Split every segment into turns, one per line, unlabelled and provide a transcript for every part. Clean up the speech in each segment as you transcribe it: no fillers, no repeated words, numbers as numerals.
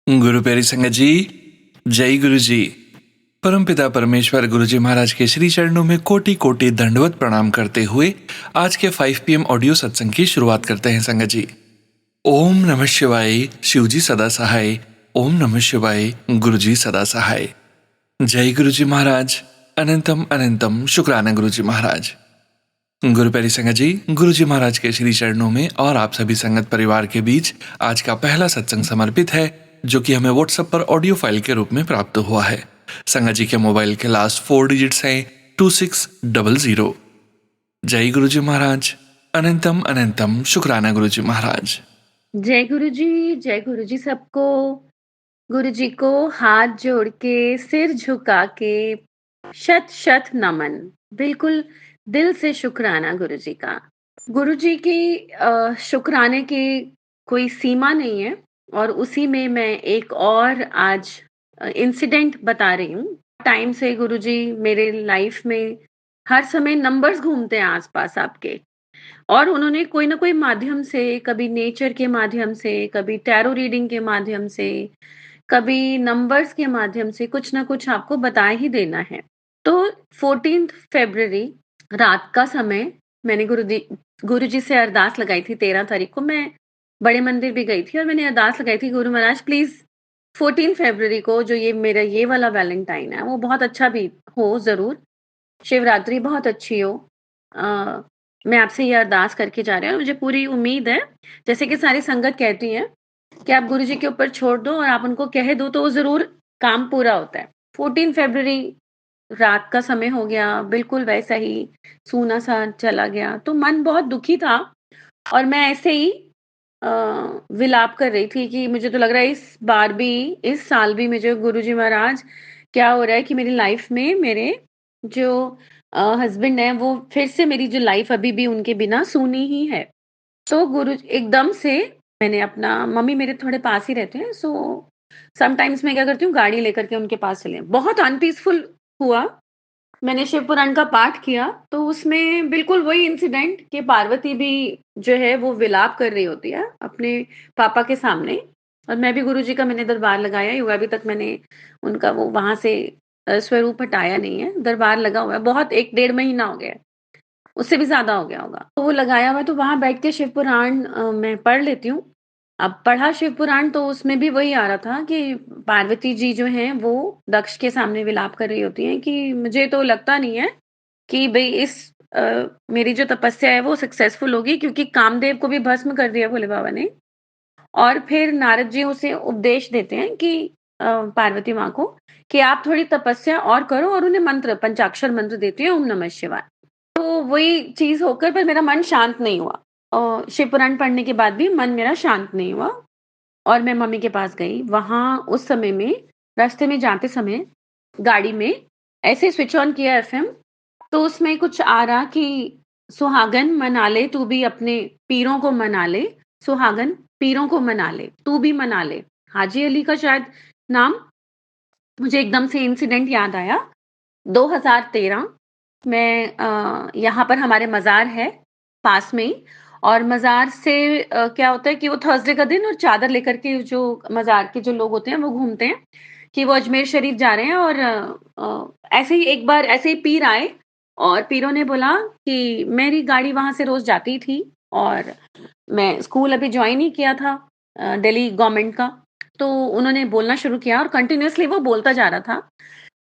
गुरु प्यारी संगत जी, जय गुरु जी। परमपिता परमेश्वर गुरु जी महाराज के श्री चरणों में कोटि कोटि दंडवत प्रणाम करते हुए आज के 5 PM ऑडियो सत्संग की शुरुआत करते हैं संगत जी। ओम नमः शिवाय, शिव जी सदा सहाय। ओम नमः शिवाय, गुरु जी सदा सहाय। जय गुरु जी महाराज। अनंतम अनंतम शुक्राना गुरु जी महाराज। गुरु प्यारी संगत जी, गुरु जी महाराज के श्री चरणों में और आप सभी संगत परिवार के बीच आज का पहला सत्संग समर्पित है, जो कि हमें व्हाट्सएप पर ऑडियो फाइल के रूप में प्राप्त हुआ है। संगत जी के मोबाइल के लास्ट 4 डिजिट्स हैं 2600। जय गुरु जी महाराज। अनंतम अनंतम शुक्राना गुरु जी महाराज।
जय गुरु जी सबको। गुरु जी को हाथ जोड़ के सिर झुका के शत शत नमन। बिल्कुल दिल से शुक्राना गुरु जी का। गुरु जी की शुक्राने की कोई सीमा नहीं है, और उसी में मैं एक और आज इंसिडेंट बता रही हूँ। टाइम से गुरु जी मेरे लाइफ में हर समय नंबर्स घूमते हैं आसपास आपके, और उन्होंने कोई ना कोई माध्यम से, कभी नेचर के माध्यम से, कभी टैरो रीडिंग के माध्यम से, कभी नंबर्स के माध्यम से कुछ ना कुछ आपको बता ही देना है। तो 14 फरवरी रात का समय मैंने गुरुजी से अरदास लगाई थी। 13 तारीख को मैं बड़े मंदिर भी गई थी और मैंने अरदास लगाई थी, गुरु महाराज प्लीज 14 फरवरी को जो ये मेरा ये वाला वैलेंटाइन है वो बहुत अच्छा भी हो, जरूर शिवरात्रि बहुत अच्छी हो। अ, मैं आपसे ये अरदास करके जा रही हूँ और मुझे पूरी उम्मीद है, जैसे कि सारी संगत कहती है, कि आप गुरु जी के ऊपर छोड़ दो और आप उनको कह दो तो वो ज़रूर काम पूरा होता है। 14 फ़रवरी रात का समय हो गया, बिल्कुल वैसा ही सूना-सा चला गया, तो मन बहुत दुखी था और मैं ऐसे ही अ, विलाप कर रही थी कि मुझे तो लग रहा है इस बार भी, इस साल भी मुझे गुरु जी महाराज क्या हो रहा है कि मेरी लाइफ़ में मेरे जो हस्बैंड हैं वो फिर से, मेरी जो लाइफ़ अभी भी उनके बिना सूनी ही है। तो एकदम से मैंने अपना, मम्मी मेरे थोड़े पास ही रहते हैं, सो समटाइम्स मैं क्या करती हूँ गाड़ी लेकर के उनके पास चले, बहुत अनपीसफुल हुआ। मैंने शिव पुराण का पाठ किया तो उसमें बिल्कुल वही इंसिडेंट कि पार्वती भी जो है वो विलाप कर रही होती है अपने पापा के सामने, और मैं भी गुरु जी का मैंने दरबार लगाया ही हुआ, अभी तक मैंने उनका वो वहां से स्वरूप हटाया नहीं है, दरबार लगा हुआ है, बहुत 1 डेढ़ महीना हो गया है, उससे भी ज़्यादा हो गया होगा। तो वो लगाया हुआ है, तो वहाँ बैठ के शिव पुराण मैं पढ़ लेती हूँ। अब पढ़ा शिव पुराण तो उसमें भी वही आ रहा था कि पार्वती जी जो हैं वो दक्ष के सामने विलाप कर रही होती हैं कि मुझे तो लगता नहीं है कि भई मेरी जो तपस्या है वो सक्सेसफुल होगी, क्योंकि कामदेव को भी भस्म कर दिया भोले बाबा ने। और फिर नारद जी उसे उपदेश देते हैं कि पार्वती माँ को, कि आप थोड़ी तपस्या और करो, और उन्हें मंत्र, पंचाक्षर मंत्र देती हैं, ओम नमः शिवाय। तो वही चीज़ होकर पर मेरा मन शांत नहीं हुआ। शिव पुराण पढ़ने के बाद भी मन मेरा शांत नहीं हुआ और मैं मम्मी के पास गई। वहाँ उस समय में रास्ते में जाते समय गाड़ी में ऐसे स्विच ऑन किया एफएम, तो उसमें कुछ आ रहा कि सुहागन मना ले तू भी अपने पीरों को मना ले, सुहागन पीरों को मना ले, तू भी मना ले। हाजी अली का शायद नाम। मुझे एकदम से इंसिडेंट याद आया। 2013 मैं यहाँ पर हमारे मज़ार है पास में ही, और मज़ार से क्या होता है कि वो थर्सडे का दिन, और चादर लेकर के जो मज़ार के जो लोग होते हैं वो घूमते हैं कि वो अजमेर शरीफ जा रहे हैं, और ऐसे ही एक बार ऐसे ही पीर आए और पीरों ने बोला कि मेरी गाड़ी वहाँ से रोज़ जाती थी, और मैं स्कूल अभी जॉइन ही किया था दिल्ली गवर्नमेंट का। तो उन्होंने बोलना शुरू किया और कंटिन्यूअसली वो बोलता जा रहा था।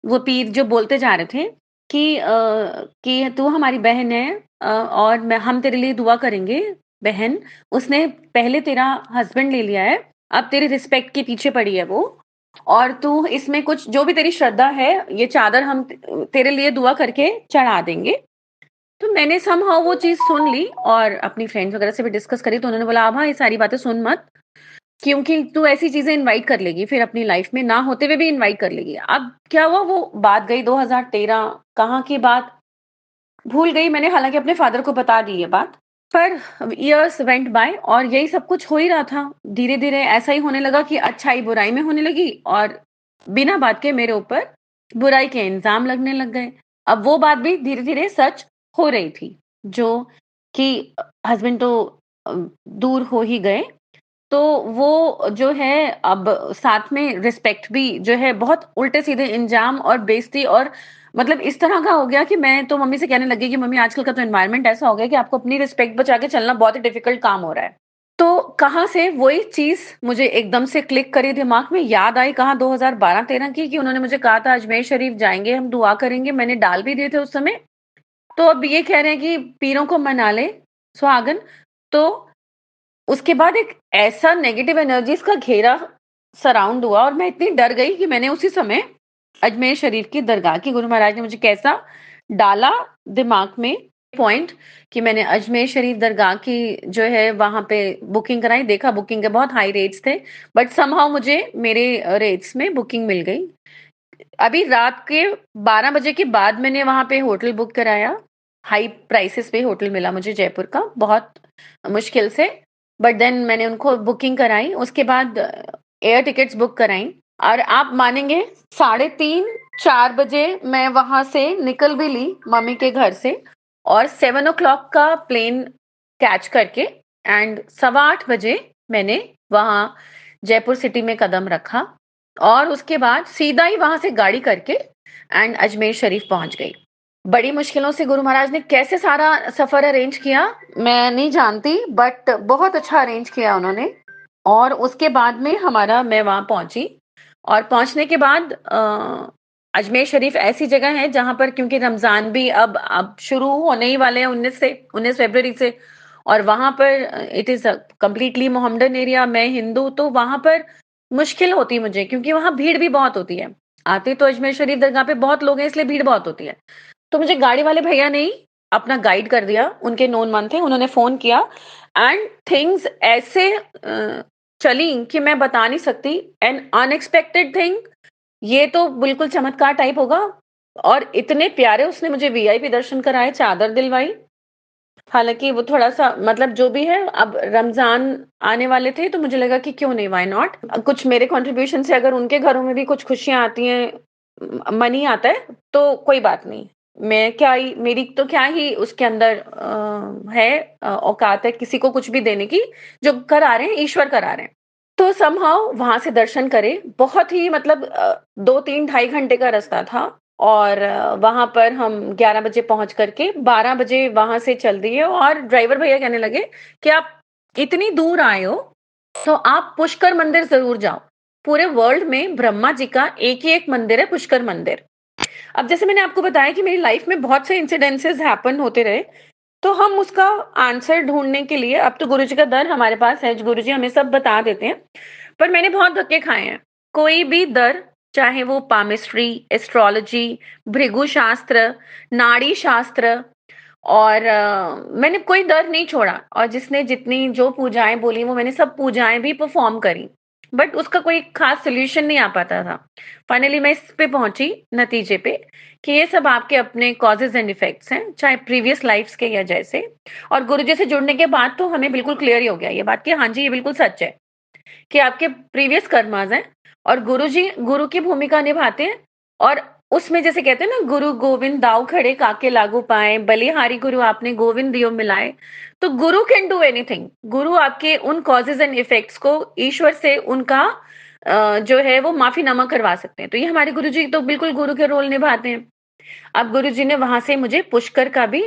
वो पीर जो बोलते जा रहे थे कि तू हमारी बहन है, और मैं हम तेरे लिए दुआ करेंगे बहन। उसने पहले तेरा हस्बैंड ले लिया है, अब तेरे रिस्पेक्ट के पीछे पड़ी है वो, और तू इसमें कुछ जो भी तेरी श्रद्धा है, ये चादर हम तेरे लिए दुआ करके चढ़ा देंगे। तो मैंने समहाउ वो चीज़ सुन ली और अपनी फ्रेंड्स वगैरह से भी डिस्कस करी, तो उन्होंने बोला, "आभा ये सारी बातें सुन मत, क्योंकि तू ऐसी चीज़ें इनवाइट कर लेगी, फिर अपनी लाइफ में ना होते हुए भी इनवाइट कर लेगी।" अब क्या हुआ, वो बात गई 2013 कहाँ की बात, भूल गई मैंने, हालाँकि अपने फादर को बता दी ये बात। पर इयर्स वेंट बाय और यही सब कुछ हो ही रहा था। धीरे-धीरे ऐसा ही होने लगा कि अच्छाई बुराई में होने लगी, और बिना बात के मेरे ऊपर बुराई के इल्ज़ाम लगने लग गए। अब वो बात भी धीरे-धीरे सच हो रही थी, जो कि हस्बैंड तो अ, दूर हो ही गए। तो वो जो है अब साथ में रिस्पेक्ट भी जो है बहुत उल्टे-सीधे इंजाम और बेइज़्ज़ती और मतलब इस तरह का हो गया कि मैं तो मम्मी से कहने लगी कि मम्मी आजकल का तो एनवायरनमेंट ऐसा हो गया कि आपको अपनी रिस्पेक्ट बचा के चलना बहुत ही डिफिकल्ट काम हो रहा है। तो कहाँ से वही चीज़ मुझे एकदम से क्लिक करी दिमाग में, याद आई कहाँ 2012-13 की कि उन्होंने मुझे कहा था अजमेर शरीफ जाएँगे, हम दुआ करेंगे, मैंने डाल भी दिए थे उस समय। तो अब ये कह रहे हैं कि पीरों को मना ले सुहागन, तो उसके बाद एक ऐसा नेगेटिव एनर्जीज़ का घेरा सराउंड हुआ और मैं इतनी डर गई कि मैंने उसी समय अजमेर शरीफ की दरगाह की गुरु महाराज ने मुझे कैसा डाला दिमाग में पॉइंट कि मैंने अजमेर शरीफ दरगाह की जो है वहाँ पे बुकिंग कराई, देखा बुकिंग के बहुत हाई रेट्स थे, बट समहाउ मुझे मेरे रेट्स में बुकिंग मिल गई। अभी रात के 12 बजे के बाद मैंने वहाँ पे होटल बुक कराया। हाई प्राइसेस पे होटल मिला मुझे जयपुर का, बहुत मुश्किल से। बट देन मैंने उनको बुकिंग कराई, उसके बाद एयर टिकट्स बुक कराई और आप मानेंगे 3:30-4 बजे मैं वहाँ से निकल भी ली मम्मी के घर से और 7 ओ क्लॉक का प्लेन कैच करके एंड 8:15 बजे मैंने वहाँ जयपुर सिटी में कदम रखा और उसके बाद सीधा ही वहाँ से गाड़ी करके एंड अजमेर शरीफ पहुँच गई। बड़ी मुश्किलों से गुरु महाराज ने कैसे सारा सफ़र अरेंज किया, मैं नहीं जानती बट बहुत अच्छा अरेंज किया उन्होंने और उसके बाद में मैं वहाँ पहुँची और पहुँचने के बाद अजमेर शरीफ ऐसी जगह है जहाँ पर क्योंकि रमज़ान भी अब शुरू होने ही वाले हैं 19 फ़रवरी से और वहाँ पर it is a completely Mohammedan area, मैं हिंदू तो वहाँ पर मुश्किल होती है मुझे क्योंकि वहाँ भीड़ भी बहुत होती है। आते तो अजमेर शरीफ दरगाह पे बहुत लोग हैं इसलिए भीड़ बहुत होती है। तो मुझे गाड़ी वाले भैया ने ही अपना गाइड कर दिया, उनके नोन वन थे, उन्होंने फ़ोन किया एंड थिंग्स ऐसे चली कि मैं बता नहीं सकती एन अनएक्सपेक्टेड थिंग ये तो बिल्कुल चमत्कार टाइप होगा और इतने प्यारे उसने मुझे वीआईपी दर्शन कराए, चादर दिलवाई। हालाँकि वो थोड़ा-सा मतलब जो भी है अब रमज़ान आने वाले थे तो मुझे लगा कि क्यों नहीं व्हाई नॉट? कुछ मेरे कंट्रीब्यूशन से अगर उनके घरों में भी कुछ खुशियाँ आती हैं, मनी आता है तो कोई बात नहीं। मैं क्या ही मेरी तो क्या ही उसके अंदर है औकात है किसी को कुछ भी देने की, जो करा रहे हैं ईश्वर करा रहे हैं। तो समहाउ वहाँ से दर्शन करे, बहुत ही मतलब 2-3 ढाई घंटे का रास्ता था और वहाँ पर हम 11 बजे पहुँच कर के 12 बजे वहाँ से चल दिए और ड्राइवर भैया कहने लगे कि आप इतनी दूर आए हो, तो आप पुष्कर मंदिर ज़रूर जाओ। पूरे वर्ल्ड में ब्रह्मा जी का एक ही एक मंदिर है पुष्कर मंदिर। अब जैसे मैंने आपको बताया कि मेरी लाइफ में बहुत से इंसिडेंसेस हैपन होते रहे, तो हम उसका आंसर ढूँढने के लिए अब तो गुरुजी का दर हमारे पास है, गुरुजी हमें सब बता देते हैं। पर मैंने बहुत धक्के खाए हैं। कोई भी दर, चाहे वो पामिस्ट्री, एस्ट्रोलॉजी, भृगु शास्त्र, नाड़ी शास्त्र और मैंने कोई दर नहीं छोड़ा और जिसने जितनी जो पूजाएँ बोली वो मैंने सब पूजाएँ भी परफ़ॉर्म करी। बट उसका कोई ख़ास सॉल्यूशन नहीं आ पाता था। फाइनली मैं इस पे पहुँची नतीजे पे कि ये सब आपके अपने कॉज़ेज़ एंड इफ़ेक्ट्स हैं, चाहे प्रीवियस लाइफ़्स के या जैसे। और गुरुजी से जुड़ने के बाद तो हमें बिल्कुल क्लियर ही हो गया ये बात कि हाँ जी, ये बिल्कुल सच है। कि आपके प्रीवियस कर्माज़ हैं और गुरुजी गुरु की भूमिका निभाते हैं और उसमें जैसे कहते हैं ना गुरु गोविंद दाव खड़े काके लागू पाएँ, बलिहारी गुरु आपने गोविंद दियो मिलाए। तो गुरु कैन डू एनीथिंग। गुरु आपके उन कॉज़ेज़ एंड इफ़ेक्ट्स को ईश्वर से उनका जो है वो माफ़ीनामा करवा सकते हैं। तो ये हमारे गुरुजी तो बिल्कुल गुरु के रोल निभाते हैं। अब गुरुजी ने वहाँ से मुझे पुष्कर का भी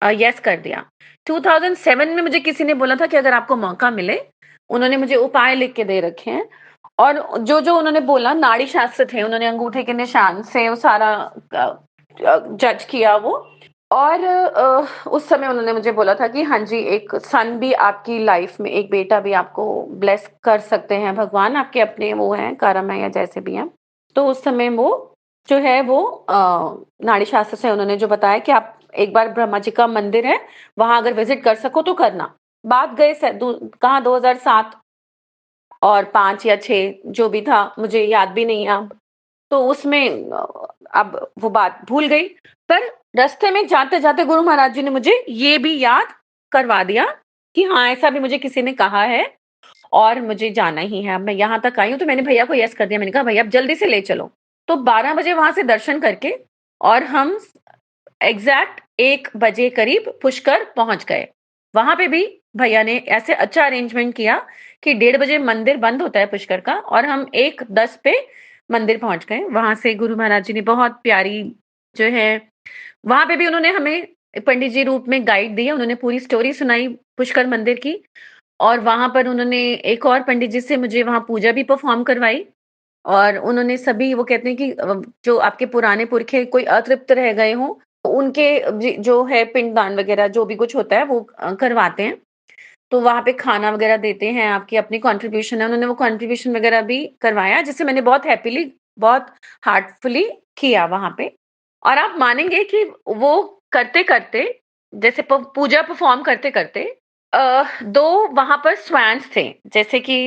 येस कर दिया। 2007 में मुझे किसी ने बोला था कि अगर आपको मौका मिले, उन्होंने मुझे उपाय लिख के दे रखे हैं और जो-जो उन्होंने बोला नाड़ी शास्त्र थे, उन्होंने अंगूठे के निशान से वो सारा जज किया वो और उस समय उन्होंने मुझे बोला था कि हाँ जी, एक सन भी आपकी लाइफ में एक बेटा भी आपको ब्लेस कर सकते हैं भगवान, आपके अपने वो हैं कर्म है या जैसे भी हैं। तो उस समय वो जो है वो नाड़ी शास्त्र से उन्होंने जो बताया कि आप एक बार ब्रह्मा जी का मंदिर है, वहाँ अगर विज़िट कर सको तो करना। बात गए स दू कहाँ 2007 और 5 या 6 जो भी था, मुझे याद भी नहीं है अब। तो उसमें अब वो बात भूल गई। पर रास्ते में जाते-जाते गुरु महाराज जी ने मुझे ये भी याद करवा दिया कि हाँ, ऐसा भी मुझे किसी ने कहा है और मुझे जाना ही है। अब मैं यहाँ तक आई हूँ तो मैंने भैया को येस कर दिया। मैंने कहा भैया अब जल्दी से ले चलो। तो 12 बजे वहाँ से दर्शन करके और हम एग्ज़ैक्ट 1 बजे करीब पुष्कर पहुँच गए। वहाँ पे भी भैया ने ऐसे अच्छा अरेंजमेंट किया कि 1:30 बजे मंदिर बंद होता है पुष्कर का और हम 1:10 पे मंदिर पहुँच गए। वहाँ से गुरु महाराज जी ने बहुत प्यारी जो है वहाँ पे भी उन्होंने हमें पंडित जी रूप में गाइड दिया, उन्होंने पूरी स्टोरी सुनाई पुष्कर मंदिर की और वहाँ पर उन्होंने एक और पंडित जी से मुझे वहाँ पूजा भी परफ़ॉर्म करवाई और उन्होंने सभी वो कहते हैं कि जो आपके पुराने पुरखे कोई अतृप्त रह गए हों, तो उनके जो है पिंडदान वग़ैरह जो भी कुछ होता है वो करवाते हैं। तो वहाँ पे खाना वग़ैरह देते हैं, आपकी अपनी कंट्रीब्यूशन है, उन्होंने वो कंट्रीब्यूशन वग़ैरह भी करवाया जिसे मैंने बहुत हैपीली, बहुत हार्टफुली किया वहाँ पे। और आप मानेंगे कि वो करते-करते जैसे पूजा परफ़ॉर्म करते-करते 2 वहाँ पर स्वैन्स थे, जैसे कि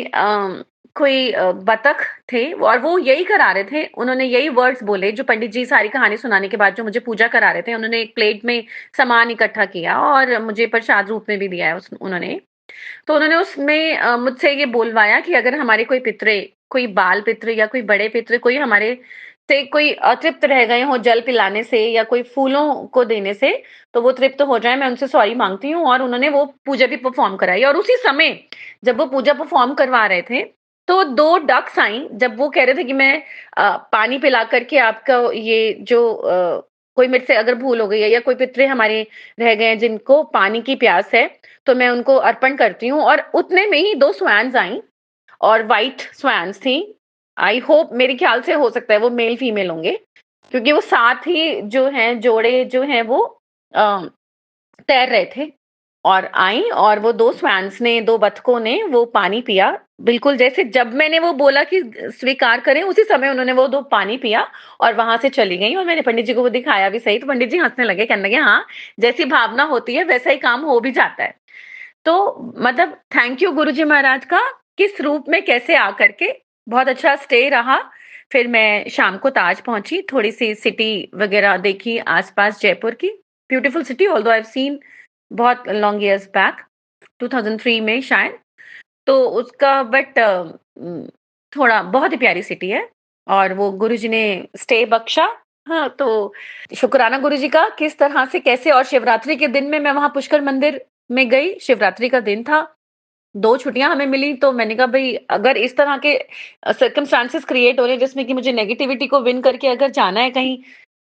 कोई बतख थे और वो यही करा रहे थे, उन्होंने यही वर्ड्स बोले जो पंडित जी सारी कहानी सुनाने के बाद जो मुझे पूजा करा रहे थे, उन्होंने एक प्लेट में सामान इकट्ठा किया और मुझे प्रसाद रूप में भी दिया है उन्होंने। तो उन्होंने उसमें मुझसे ये बोलवाया कि अगर हमारे कोई पितरे, कोई बाल पितृ या कोई बड़े पितृ कोई हमारे से कोई अतृप्त रह गए हों जल पिलाने से या कोई फूलों को देने से, तो वो तृप्त हो जाएँ, मैं उनसे सॉरी माँगती हूँ और उन्होंने वो पूजा भी परफ़ॉर्म कराई और उसी समय जब वो पूजा परफ़ॉर्म करवा रहे थे, तो 2 डक्स आईं, जब वो कह रहे थे कि मैं पानी पिला कर के आपका ये जो कोई मेरे से अगर भूल हो गई है या कोई पितरे हमारे रह गए हैं जिनको पानी की प्यास है, तो मैं उनको अर्पण करती हूँ और उतने में ही 2 स्वैन्स आईं और व्हाइट स्वैन्स थी। आई होप मेरे ख्याल से हो सकता है वो मेल फीमेल होंगे, क्योंकि वो साथ ही जो हैं जोड़े जो हैं वो अ, तैर रहे थे और आईं और वो 2 स्वैन्स ने, 2 बतखों ने वो पानी पिया। बिल्कुल जैसे जब मैंने वो बोला कि स्वीकार करें, उसी समय उन्होंने वो 2 पानी पिया और वहाँ से चली गईं और मैंने पंडित जी को वो दिखाया भी सही, तो पंडित जी हँसने लगे, कहने लगे, "हाँ, जैसी भावना होती है वैसा ही काम हो भी जाता है।" तो मतलब थैंक यू गुरुजी महाराज का, किस रूप में कैसे आकर के बहुत अच्छा स्टे रहा। फिर मैं शाम को ताज पहुँची, थोड़ी-सी सिटी वगैरह देखी आस-पास जयपुर की। Beautiful city although I have seen बहुत लॉन्ग इयर्स बैक 2003 में शायद। तो उसका बट थोड़ा बहुत ही प्यारी सिटी है और वो गुरुजी ने स्टे बख्शा। हाँ, तो शुक्राना गुरुजी का किस तरह से कैसे और शिवरात्रि के दिन में मैं वहाँ पुष्कर मंदिर में गई, शिवरात्रि का दिन था, 2 छुट्टियाँ हमें मिली तो मैंने कहा भई अगर इस तरह के सर्कमस्टेंसेस क्रिएट हो रहे हैं जिसमें कि मुझे नेगेटिविटी को विन करके अगर जाना है कहीं,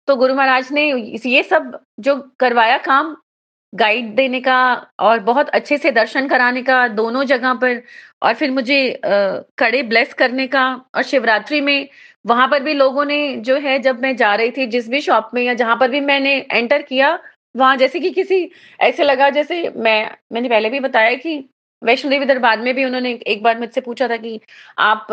तो गुरु महाराज ने ये सब जो करवाया काम गाइड देने का और बहुत अच्छे से दर्शन कराने का दोनों जगह पर और फिर मुझे कड़े ब्लेस करने का और शिवरात्रि में वहाँ पर भी लोगों ने जो है जब मैं जा रही थी जिस भी शॉप में या जहाँ पर भी मैंने एंटर किया, वहाँ जैसे कि किसी ऐसे लगा जैसे मैंने पहले भी बताया कि वैष्णो देवी दरबार में भी उन्होंने एक बार मुझसे पूछा था कि आप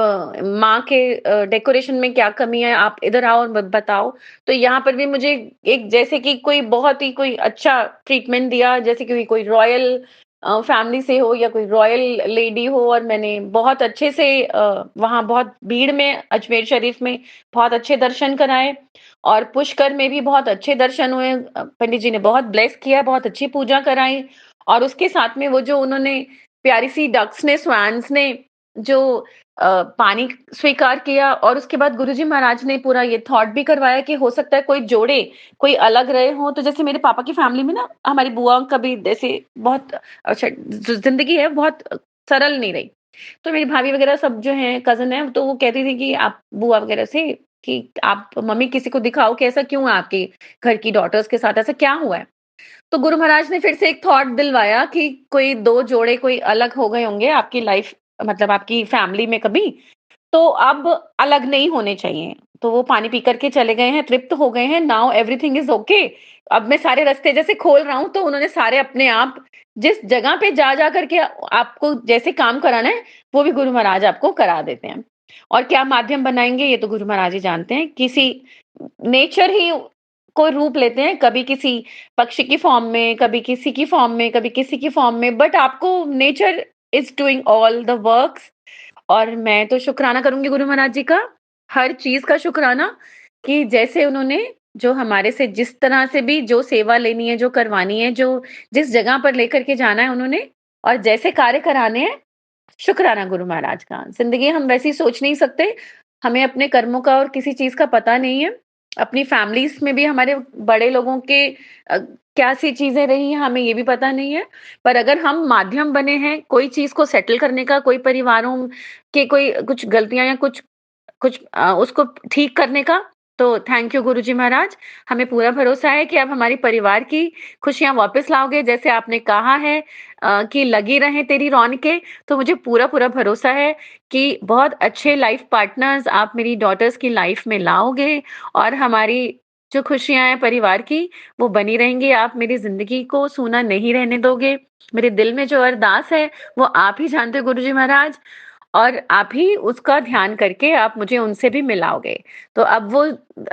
माँ के डेकोरेशन में क्या कमी है? आप इधर आओ और बताओ। तो यहाँ पर भी मुझे एक जैसे कि कोई बहुत ही कोई अच्छा ट्रीटमेंट दिया, जैसे कि कोई रॉयल फैमिली से हो या कोई रॉयल लेडी हो और मैंने बहुत अच्छे से वहाँ बहुत भीड़ में अजमेर शरीफ में बहुत अच्छे दर्शन कराए और पुष्कर में भी बहुत अच्छे दर्शन हुए। पंडित जी ने बहुत ब्लेस किया, बहुत अच्छी पूजा कराई और उसके साथ में वो जो उन्होंने प्यारी-सी डक्स ने, स्वैन्स ने जो पानी स्वीकार किया और उसके बाद गुरुजी महाराज ने पूरा ये थॉट भी करवाया कि हो सकता है कोई जोड़े, कोई अलग रहे हों। तो जैसे मेरे पापा की फैमिली में ना हमारी बुआ का भी जैसे बहुत अच्छा ज़िंदगी है बहुत सरल नहीं रही। तो मेरी भाभी वगैरह सब जो हैं कज़िन हैं, तो वो कहती थी कि आप बुआ वगैरह से कि आप मम्मी किसी को दिखाओ कि ऐसा क्यों है आपके घर की डॉटर्स के साथ, ऐसा क्या हुआ है? तो गुरु महाराज ने फिर से एक थॉट दिलवाया कि कोई 2 जोड़े कोई अलग हो गए होंगे आपकी लाइफ मतलब आपकी फैमिली में कभी, तो अब अलग नहीं होने चाहिए। तो वो पानी पी कर के चले गए हैं, तृप्त हो गए हैं, नाउ एवरीथिंग इज़ ओके। अब मैं सारे रास्ते जैसे खोल रहा हूँ, तो उन्होंने सारे अपने आप जिस जगह पे जा कर के आपको जैसे काम कराना है, वो भी गुरु महाराज आपको करा देते हैं। और क्या माध्यम बनाएँगे, ये तो गुरु महाराज ही जानते हैं। किसी नेचर ही कोई रूप लेते हैं, कभी किसी पक्षी की फ़ॉर्म में, कभी किसी की फ़ॉर्म में, कभी किसी की फ़ॉर्म में, बट आपको nature is doing all the works और मैं तो शुकराना करूँगी गुरु महाराज जी का, हर चीज़ का शुकराना कि जैसे उन्होंने जो हमारे से जिस तरह से भी जो सेवा लेनी है, जो करवानी है, जो जिस जगह पर लेकर के जाना है उन्होंने और जैसे कार्य कराने हैं, शुकराना गुरु महाराज का। ज़िंदगी हम वैसी सोच नहीं सकते, हमें अपने कर्मों का और किसी चीज़ का पता नहीं है। अपनी फैमिलीज़ में भी हमारे बड़े लोगों के अ, क्या-सी चीज़ें रही हैं, हमें ये भी पता नहीं है। पर अगर हम माध्यम बने हैं, कोई चीज़ को सेटल करने का, कोई परिवारों के कोई कुछ गलतियाँ या कुछ कुछ उसको ठीक करने का, तो थैंक यू गुरुजी महाराज। हमें पूरा भरोसा है कि आप हमारी परिवार की खुशियाँ वापस लाओगे, जैसे आपने कहा है कि लगी रहें तेरी रौनकें, तो मुझे पूरा-पूरा भरोसा है कि बहुत अच्छे लाइफ़ पार्टनर्स आप मेरी डॉटर्स की लाइफ़ में लाओगे और हमारी जो खुशियाँ हैं परिवार की, वो बनी रहेंगी। आप मेरी ज़िंदगी को सूना नहीं रहने दोगे। मेरे दिल में जो अरदास है, वो आप ही जानते हो गुरुजी महाराज। और आप ही उसका ध्यान करके आप मुझे उनसे भी मिलाओगे। तो अब वो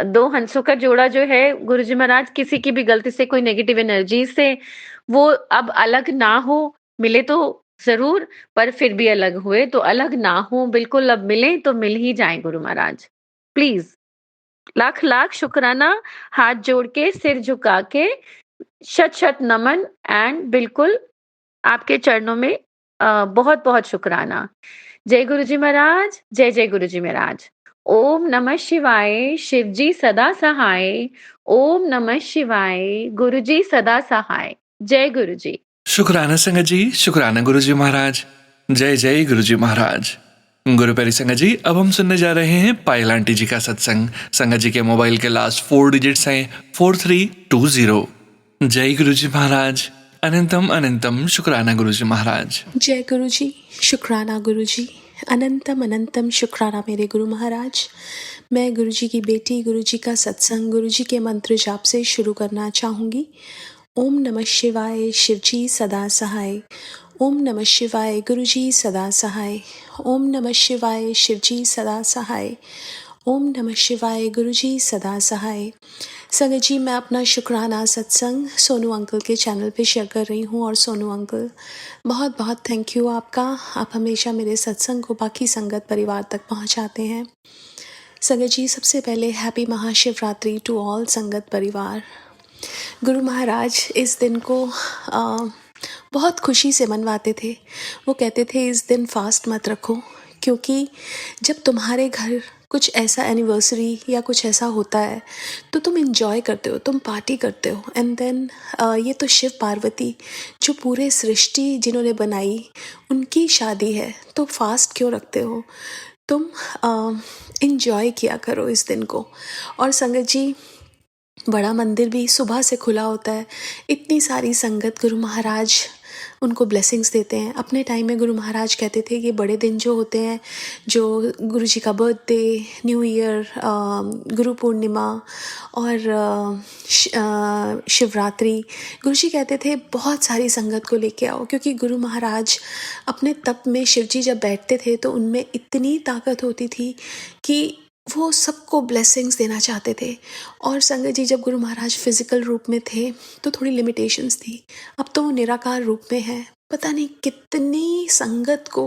2 हंसों का जोड़ा जो है गुरुजी महाराज किसी की भी गलती से कोई नेगेटिव एनर्जी से वो अब अलग ना हो, मिले तो ज़रूर पर फिर भी अलग हुए तो अलग ना हो, बिल्कुल अब मिलें तो मिल ही जाएँ गुरु महाराज। प्लीज़ लाख-लाख शुक्राना, हाथ जोड़ के, सिर झुका के, शत-शत नमन एंड बिल्कुल आपके चरणों में बहुत-बहुत शुक्राना। जय गुरुजी महाराज, जय जय गुरुजी महाराज। ओम नमः शिवाय, शिवजी सदा सहाय। ओम नमः शिवाय, गुरुजी सदा सहाय। जय गुरुजी।
शुक्राना संगत जी, शुक्राना गुरुजी महाराज। जय जय गुरुजी महाराज। गुरु प्यारी संगत जी, अब हम सुनने जा रहे हैं पायल आंटी जी का सत्संग। संगत जी के मोबाइल के लास्ट 4 डिजिट्स हैं 4320। जय गुरुजी महाराज। अनंतम अनंतम शुक्राना गुरुजी महाराज।
जय गुरु जी, शुक्राना गुरु जी, अनंतम अनंतम शुक्राना मेरे गुरु महाराज। मैं गुरु जी की बेटी गुरु जी का सत्संग गुरु जी के मंत्र जाप से शुरू करना चाहूँगी। ओम नमः शिवाय, शिवजी सदा सहाय। ओम नमः शिवाय, गुरु जी सदा सहाय। ओम नमः शिवाय, शिवजी सदा सहाय। ओम नमः शिवाय, गुरु जी सदा सहाय। संगत जी, मैं अपना शुक्राना सत्संग सोनू अंकल के चैनल पे शेयर कर रही हूँ और सोनू अंकल बहुत बहुत थैंक यू आपका। आप हमेशा मेरे सत्संग को बाकी संगत परिवार तक पहुँचाते हैं। संगत जी, सबसे पहले हैप्पी महाशिवरात्रि टू ऑल संगत परिवार। गुरु महाराज इस दिन को बहुत खुशी से मनवाते थे। वो कहते थे इस दिन फास्ट मत रखो, क्योंकि जब तुम्हारे घर कुछ ऐसा एनिवर्सरी या कुछ ऐसा होता है तो तुम इन्जॉय करते हो, तुम पार्टी करते हो। एंड देन ये तो शिव पार्वती जो पूरे सृष्टि जिन्होंने बनाई उनकी शादी है, तो फास्ट क्यों रखते हो? तुम इन्जॉय किया करो इस दिन को। और संगत जी, बड़ा मंदिर भी सुबह से खुला होता है। इतनी सारी संगत गुरु महाराज उनको ब्लेसिंग्स देते हैं। अपने टाइम में गुरु महाराज कहते थे कि बड़े दिन जो होते हैं, जो गुरु जी का birthday, new year, Guru Purnima और शिवरात्रि, गुरु जी कहते थे बहुत सारी संगत को लेके आओ, क्योंकि गुरु महाराज अपने तप में शिव जी जब बैठते थे तो उनमें इतनी ताकत होती थी कि वो सबको ब्लेसिंग्स देना चाहते थे। और संगत जी, जब गुरु महाराज फिजिकल रूप में थे तो थोड़ी लिमिटेशंस थी। अब तो वो निराकार रूप में है। पता नहीं कितनी संगत को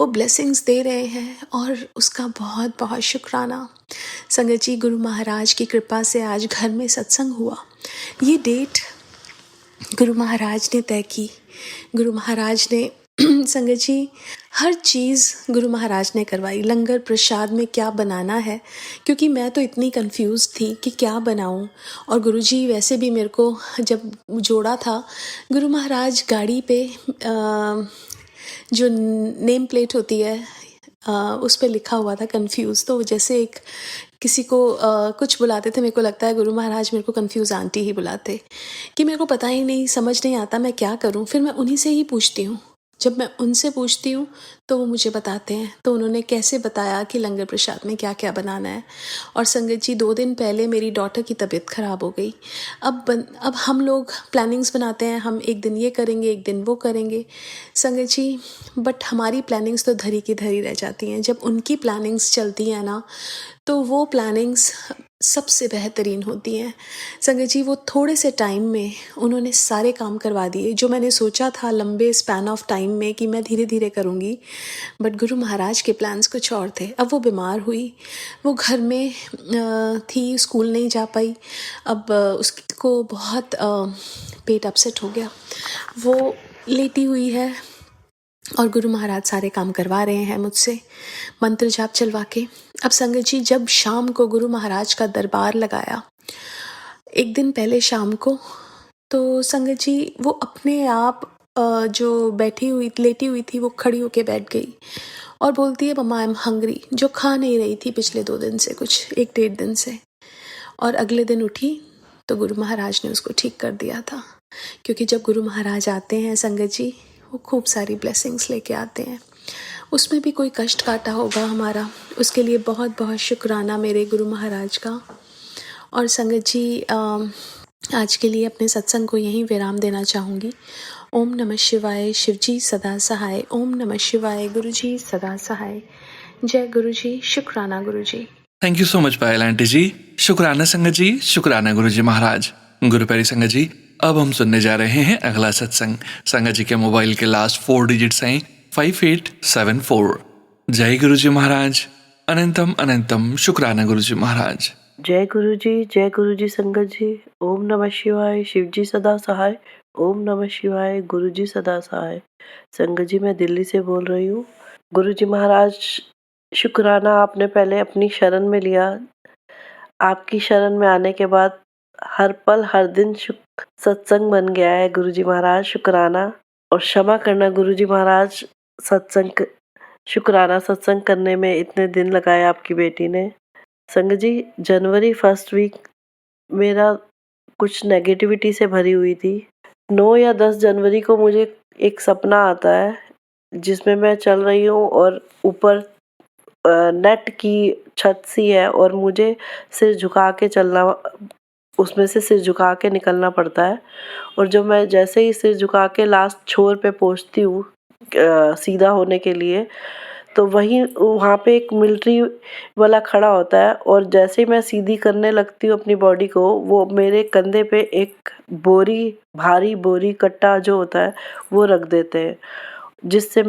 वो ब्लेसिंग्स दे रहे हैं और उसका बहुत बहुत शुक्राना। संगत जी, गुरु महाराज की कृपा से आज घर में सत्संग हुआ। ये डेट गुरु महाराज ने तय की। गुरु महाराज ने संगत जी हर चीज़ गुरु महाराज ने करवाई। लंगर प्रसाद में क्या बनाना है, क्योंकि मैं तो इतनी कंफ्यूज थी कि क्या बनाऊं। और गुरु जी वैसे भी मेरे को जब जोड़ा था, गुरु महाराज गाड़ी पे जो नेम प्लेट होती है उस पर लिखा हुआ था कंफ्यूज। तो जैसे एक किसी को कुछ बुलाते थे, मेरे को लगता है गुरु महाराज मेरे को कंफ्यूज आंटी ही बुलाते, कि मेरे को पता ही नहीं, समझ नहीं आता मैं क्या करूं। फिर मैं उन्हीं से ही पूछती हूँ। जब मैं उनसे पूछती हूँ तो वो मुझे बताते हैं। तो उन्होंने कैसे बताया कि लंगर प्रसाद में क्या क्या बनाना है। और संगत जी, 2 दिन पहले मेरी डॉटर की तबीयत ख़राब हो गई। अब हम लोग प्लानिंग्स बनाते हैं, हम एक दिन ये करेंगे, एक दिन वो करेंगे संगत जी, बट हमारी प्लानिंग्स तो धरी की धरी रह जाती हैं। जब उनकी प्लानिंग्स चलती हैं ना, तो वो प्लानिंग्स सबसे बेहतरीन होती हैं। संगत जी, वो थोड़े से टाइम में उन्होंने सारे काम करवा दिए जो मैंने सोचा था लंबे स्पैन ऑफ टाइम में कि मैं धीरे धीरे करूँगी। बट गुरु महाराज के प्लान्स कुछ और थे। अब वो बीमार हुई, वो घर में थी, स्कूल नहीं जा पाई। अब उसको बहुत पेट अपसेट हो गया, वो लेटी हुई है और गुरु महाराज सारे काम करवा रहे हैं मुझसे मंत्र जाप चलवा के। अब संगत जी, जब शाम को गुरु महाराज का दरबार लगाया, एक दिन पहले शाम को तो संगत जी वो अपने आप जो लेटी हुई थी वो खड़ी होके बैठ गई और बोलती है मम्मा आई एम हंग्री, जो खा नहीं रही थी पिछले 2 दिन से, कुछ 1 डेढ़ दिन से। और अगले दिन उठी तो गुरु महाराज ने उसको ठीक कर दिया था, क्योंकि जब गुरु महाराज आते हैं संगत जी वो खूब सारी ब्लेसिंग्स लेके आते हैं। उसमें भी कोई कष्ट काटा होगा हमारा, उसके लिए बहुत बहुत शुक्राना मेरे गुरु महाराज का। और संगत जी आज के लिए अपने सत्संग को यहीं विराम देना चाहूँगी। ओम नमः शिवाय, शिवजी सदा सहाय। ओम नमः शिवाय, गुरुजी सदा सहाय। जय गुरुजी, शुक्राना Guruji.
Thank you so much Payal aunty ji. शुक्राना संगत जी, शुक्राना गुरु जी महाराज। गुरु प्यारी संगत जी, अब हम सुनने जा रहे हैं अगला सत्संग। संगत जी के मोबाइल के लास्ट 4 डिजिट्स हैं 5874। जय गुरु जी महाराज। अनंतम अनंतम शुक्राना गुरु जी महाराज।
जय गुरु जी संगत जी। ओम नमः शिवाय, शिवजी सदा सहाय। ओम नमः शिवाय, गुरु जी सदा सहाय। संगत जी मैं दिल्ली से बोल रही हूँ। गुरु जी महाराज शुक्राना, आपने पहले अपनी शरण में लिया। आपकी शरण में आने के बाद हर पल हर दिन सत्संग बन गया है गुरु जी महाराज, शुक्राना। और क्षमा करना गुरु जी महाराज, शुक्राना सत्संग करने में इतने दिन लगाए आपकी बेटी ने। संगत जी जनवरी फर्स्ट वीक मेरा कुछ नेगेटिविटी से भरी हुई थी। 9 या 10 जनवरी को मुझे एक सपना आता है जिसमें मैं चल रही हूँ और ऊपर नेट की छत सी है और मुझे सिर झुका के चलना, उसमें से सिर झुका के निकलना पड़ता है। और जब मैं जैसे ही सिर झुका के लास्ट छोर पे पहुँचती हूँ सीधा होने के लिए, तो वहाँ पे एक मिलिट्री वाला खड़ा होता है और जैसे ही मैं सीधी करने लगती हूँ अपनी बॉडी को, वो मेरे कंधे पे एक भारी बोरी कट्टा जो होता है वो रख देते हैं, जिससे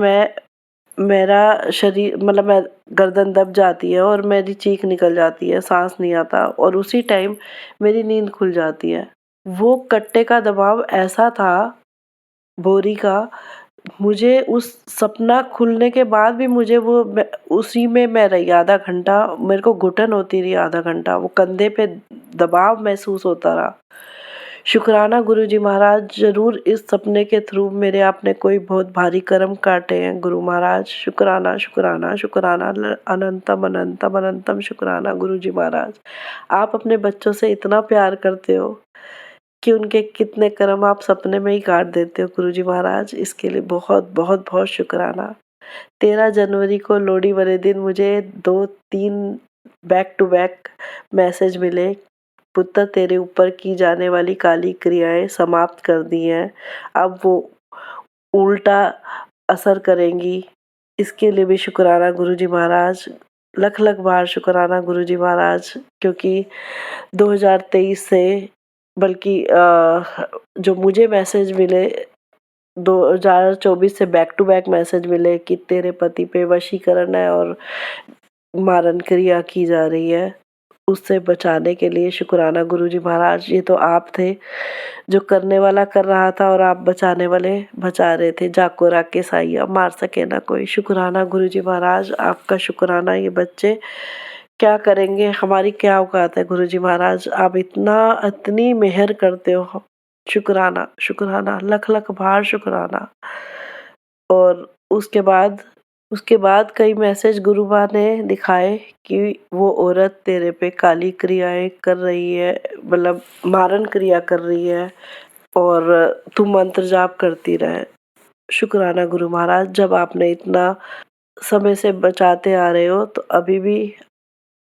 मेरा शरीर मतलब मैं गर्दन दब जाती है और मेरी चीख निकल जाती है, सांस नहीं आता और उसी टाइम मेरी नींद खुल जाती है। वो कट्टे का दबाव ऐसा था बोरी का, मुझे उस सपना खुलने के बाद भी मुझे उसी में मैं रही आधा घंटा, मेरे को घुटन होती रही आधा घंटा, वो कंधे पे दबाव महसूस होता रहा। शुक्राना गुरु जी महाराज, जरूर इस सपने के थ्रू मेरे आपने कोई बहुत भारी कर्म काटे हैं गुरु महाराज। शुक्राना शुक्राना शुक्राना, अनंतम अनंतम अनंतम शुक्राना गुरु जी महाराज। आप अपने बच्चों से इतना प्यार करते हो कि उनके कितने कर्म आप सपने में ही काट देते हो गुरु जी महाराज, इसके लिए बहुत बहुत बहुत शुक्राना। 13 जनवरी को लोहड़ी वाले दिन मुझे 2-3 बैक टू बैक मैसेज मिले, पुत्र तेरे ऊपर की जाने वाली काली क्रियाएं समाप्त कर दी हैं, अब वो उल्टा असर करेंगी। इसके लिए भी शुक्राना गुरु जी महाराज, लख लख बार शुक्राना गुरु जी महाराज, क्योंकि 2023 से बल्कि जो मुझे मैसेज मिले 2024 से बैक टू बैक मैसेज मिले कि तेरे पति पे वशीकरण है और मारन क्रिया की जा रही है, उससे बचाने के लिए शुक्राना गुरु जी महाराज। ये तो आप थे जो करने वाला कर रहा था और आप बचाने वाले बचा रहे थे। जाको राके साइया मार सके ना कोई। शुक्राना गुरु जी महाराज, आपका शुक्राना। ये बच्चे क्या करेंगे, हमारी क्या औकात है गुरु जी महाराज, आप इतनी मेहर करते हो। शुक्राना शुक्राना, लख लख बार शुक्राना। और उसके बाद कई मैसेज गुरु माँ ने दिखाए कि वो औरत तेरे पे काली क्रियाएं कर रही है, मतलब मारन क्रिया कर रही है और तू मंत्र जाप करती रहे। शुक्राना गुरु महाराज, जब आपने इतना समय से बचाते आ रहे हो तो अभी भी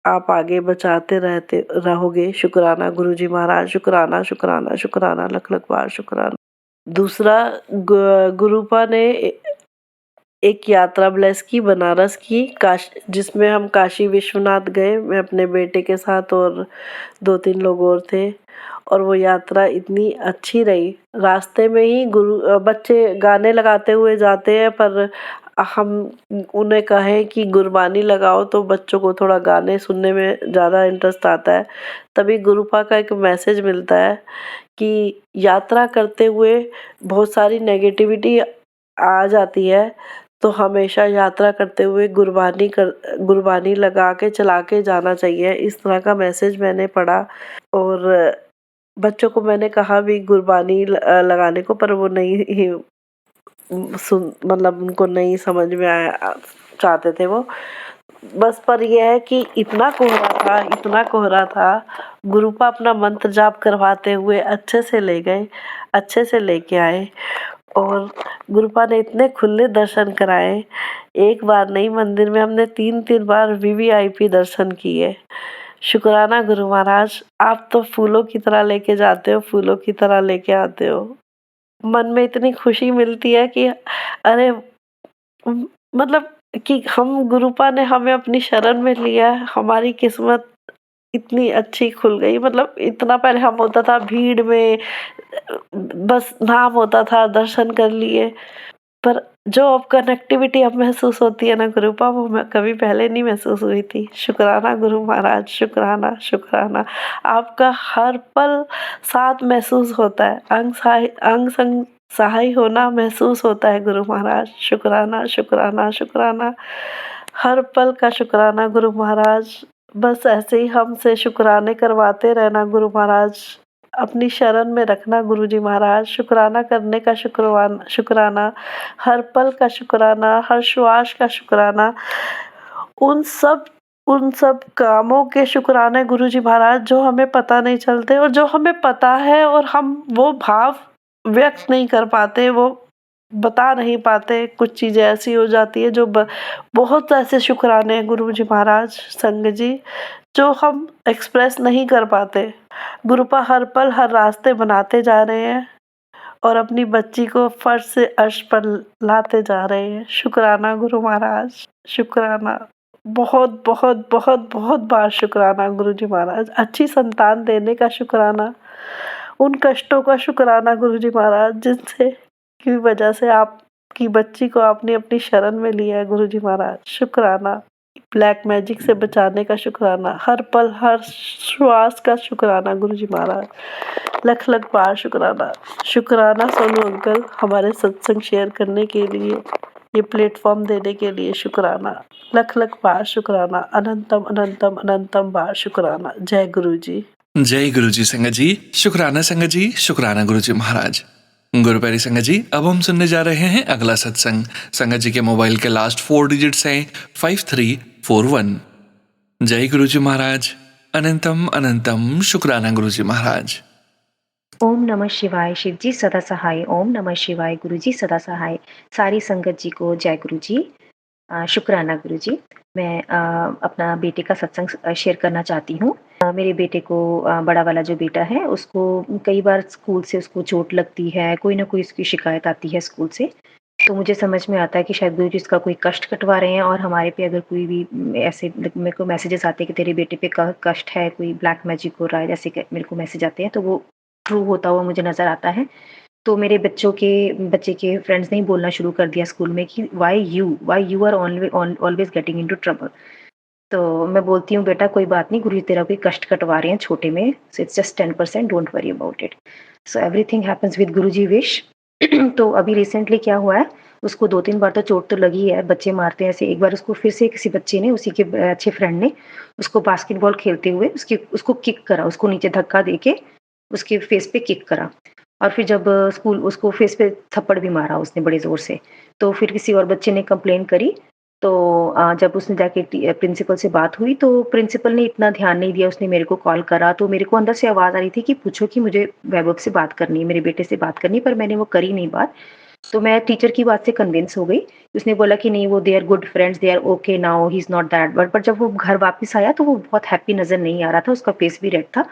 आप आगे बचाते रहोगे। शुक्राना गुरु जी महाराज, शुक्राना शुक्राना शुक्राना, लख लख बार शुक्राना। दूसरा, गुरुपा ने एक यात्रा ब्लेस की बनारस की, जिसमें हम काशी विश्वनाथ गए, मैं अपने बेटे के साथ और 2-3 लोग और थे। और वो यात्रा इतनी अच्छी रही। रास्ते में ही बच्चे गाने लगाते हुए जाते हैं, पर हम उन्हें कहें कि गुरबानी लगाओ तो बच्चों को थोड़ा गाने सुनने में ज़्यादा इंटरेस्ट आता है। तभी गुरुपा का एक मैसेज मिलता है कि यात्रा करते हुए बहुत सारी नेगेटिविटी आ जाती है, तो हमेशा यात्रा करते हुए गुरबानी लगा के चला के जाना चाहिए। इस तरह का मैसेज मैंने पढ़ा और बच्चों को मैंने कहा भी गुरबानी लगाने को, पर वो नहीं ही मतलब उनको नहीं समझ में आया, चाहते थे वो। बस पर यह है कि इतना कोहरा था, गुरुपा अपना मंत्र जाप करवाते हुए अच्छे से ले गए, अच्छे से लेके आए, और गुरुपा ने इतने खुले दर्शन कराए। एक बार नहीं, मंदिर में हमने 3-3 बार वीवीआईपी दर्शन किए। शुक्राना गुरु महाराज, आप तो फूलों की तरह लेके जाते हो, फूलों की तरह लेके आते हो। मन में इतनी खुशी मिलती है कि अरे मतलब कि हम गुरुपा ने हमें अपनी शरण में लिया, हमारी किस्मत इतनी अच्छी खुल गई। मतलब इतना पहले हम होता था भीड़ में, बस नाम होता था, दर्शन कर लिए, पर जो अब कनेक्टिविटी अब महसूस होती है ना गुरुपा, वो मैं कभी पहले नहीं महसूस हुई थी। शुक्राना गुरु महाराज, शुक्राना शुक्राना। आपका हर पल साथ महसूस होता है, अंग संग सहाय होना महसूस होता है गुरु महाराज। शुक्राना शुक्राना शुक्राना, हर पल का शुक्राना गुरु महाराज। बस ऐसे ही हमसे शुक्राने करवाते रहना गुरु महाराज, अपनी शरण में रखना गुरुजी महाराज। शुक्राना करने का शुक्राना, हर पल का शुक्राना, हर श्वास का शुक्राना, उन सब कामों के शुक्राने गुरुजी महाराज जो हमें पता नहीं चलते, और जो हमें पता है और हम वो भाव व्यक्त नहीं कर पाते, वो बता नहीं पाते। कुछ चीज़ें ऐसी हो जाती है जो बहुत ऐसे शुक्राने हैं गुरुजी महाराज, संग जी, जो हम एक्सप्रेस नहीं कर पाते। गुरुपा हर पल हर रास्ते बनाते जा रहे हैं और अपनी बच्ची को फर्श से अर्श पर लाते जा रहे हैं। शुक्राना गुरु महाराज, शुक्राना, बहुत बहुत बहुत बहुत बार शुक्राना गुरुजी महाराज। अच्छी संतान देने का शुक्राना, उन कष्टों का शुक्राना गुरुजी महाराज जिनसे की वजह से आपकी बच्ची को आपने अपनी शरण में लिया है गुरुजी महाराज। शुक्राना, ब्लैक मैजिक से बचाने का शुक्राना, हर पल हर श्वास का शुक्राना गुरुजी महाराज। लख लख बार शुक्राना। शुक्राना सोनू अंकल, हमारे सत्संग शेयर करने के लिए, ये प्लेटफॉर्म देने के लिए शुक्राना। लख लख बार शुक्राना, अनंतम अनंतम अनंतम बार शुक्राना। जय गुरु जी।
जय गुरु जी संगत जी, शुक्राना संगत जी, शुक्राना गुरु जी महाराज। गुरु प्यारी संगत जी, अब हम सुनने जा रहे हैं अगला सत्संग। संगत जी के मोबाइल के लास्ट 4 डिजिट्स हैं 5341। जय गुरु जी महाराज, अनंतम अनंतम शुक्राना गुरु जी महाराज।
ओम नमः शिवाय, शिव जी सदा सहाय। ओम नमः शिवाय, गुरु जी सदा सहाय। सारी संगत जी को जय गुरु जी, शुक्राना गुरु जी। मैं अपना बेटे का सत्संग शेयर करना चाहती हूँ। मेरे बेटे को बड़ा वाला जो बेटा है उसको कई बार स्कूल से उसको चोट लगती है, कोई ना कोई उसकी शिकायत आती है स्कूल से। तो मुझे समझ में आता है कि शायद गुरु जी इसका कोई कष्ट कटवा रहे हैं, और हमारे पे अगर कोई भी ऐसे मेरे को मैसेजेस आते हैं कि तेरे बेटे पे कष्ट है, कोई ब्लैक मैजिक हो रहा है, जैसे मेरे को मैसेज आते हैं, तो वो ट्रू होता हुआ मुझे नज़र आता है। तो मेरे बच्चे के फ्रेंड्स ने ही बोलना शुरू कर दिया स्कूल में कि why you are always getting into trouble. तो मैं बोलती हूँ बेटा कोई बात नहीं, गुरुजी तेरा कोई कष्ट कटवा रहे हैं छोटे में, so it's just 10%, don't worry about it, so everything happens with Guruji wish. तो अभी रिसेंटली क्या हुआ है, उसको 2-3 बार तो चोट तो लगी है, बच्चे मारते हैं ऐसे। एक बार उसको फिर से किसी बच्चे ने, उसी के अच्छे फ्रेंड ने उसको बास्केटबॉल खेलते हुए उसको किक करा, उसको नीचे धक्का देके उसके फेस पे किक करा, और फिर जब स्कूल उसको फेस पे थप्पड़ भी मारा उसने बड़े ज़ोर से। तो फिर किसी और बच्चे ने कंप्लेन करी, तो जब उसने जाके प्रिंसिपल से बात हुई तो प्रिंसिपल ने इतना ध्यान नहीं दिया, उसने मेरे को कॉल करा। तो मेरे को अंदर से आवाज़ आ रही थी कि पूछो कि मुझे वैभव से बात करनी है, मेरे बेटे से बात करनी है, पर मैंने वो करी नहीं बात। तो मैं टीचर की बात से कन्विंस हो गई। उसने बोला कि नहीं, वो they are good friends, they are okay now, he is not that bad. But जब वो घर वापस आया तो वो बहुत हैप्पी नज़र नहीं आ रहा था, उसका फेस भी रेड था।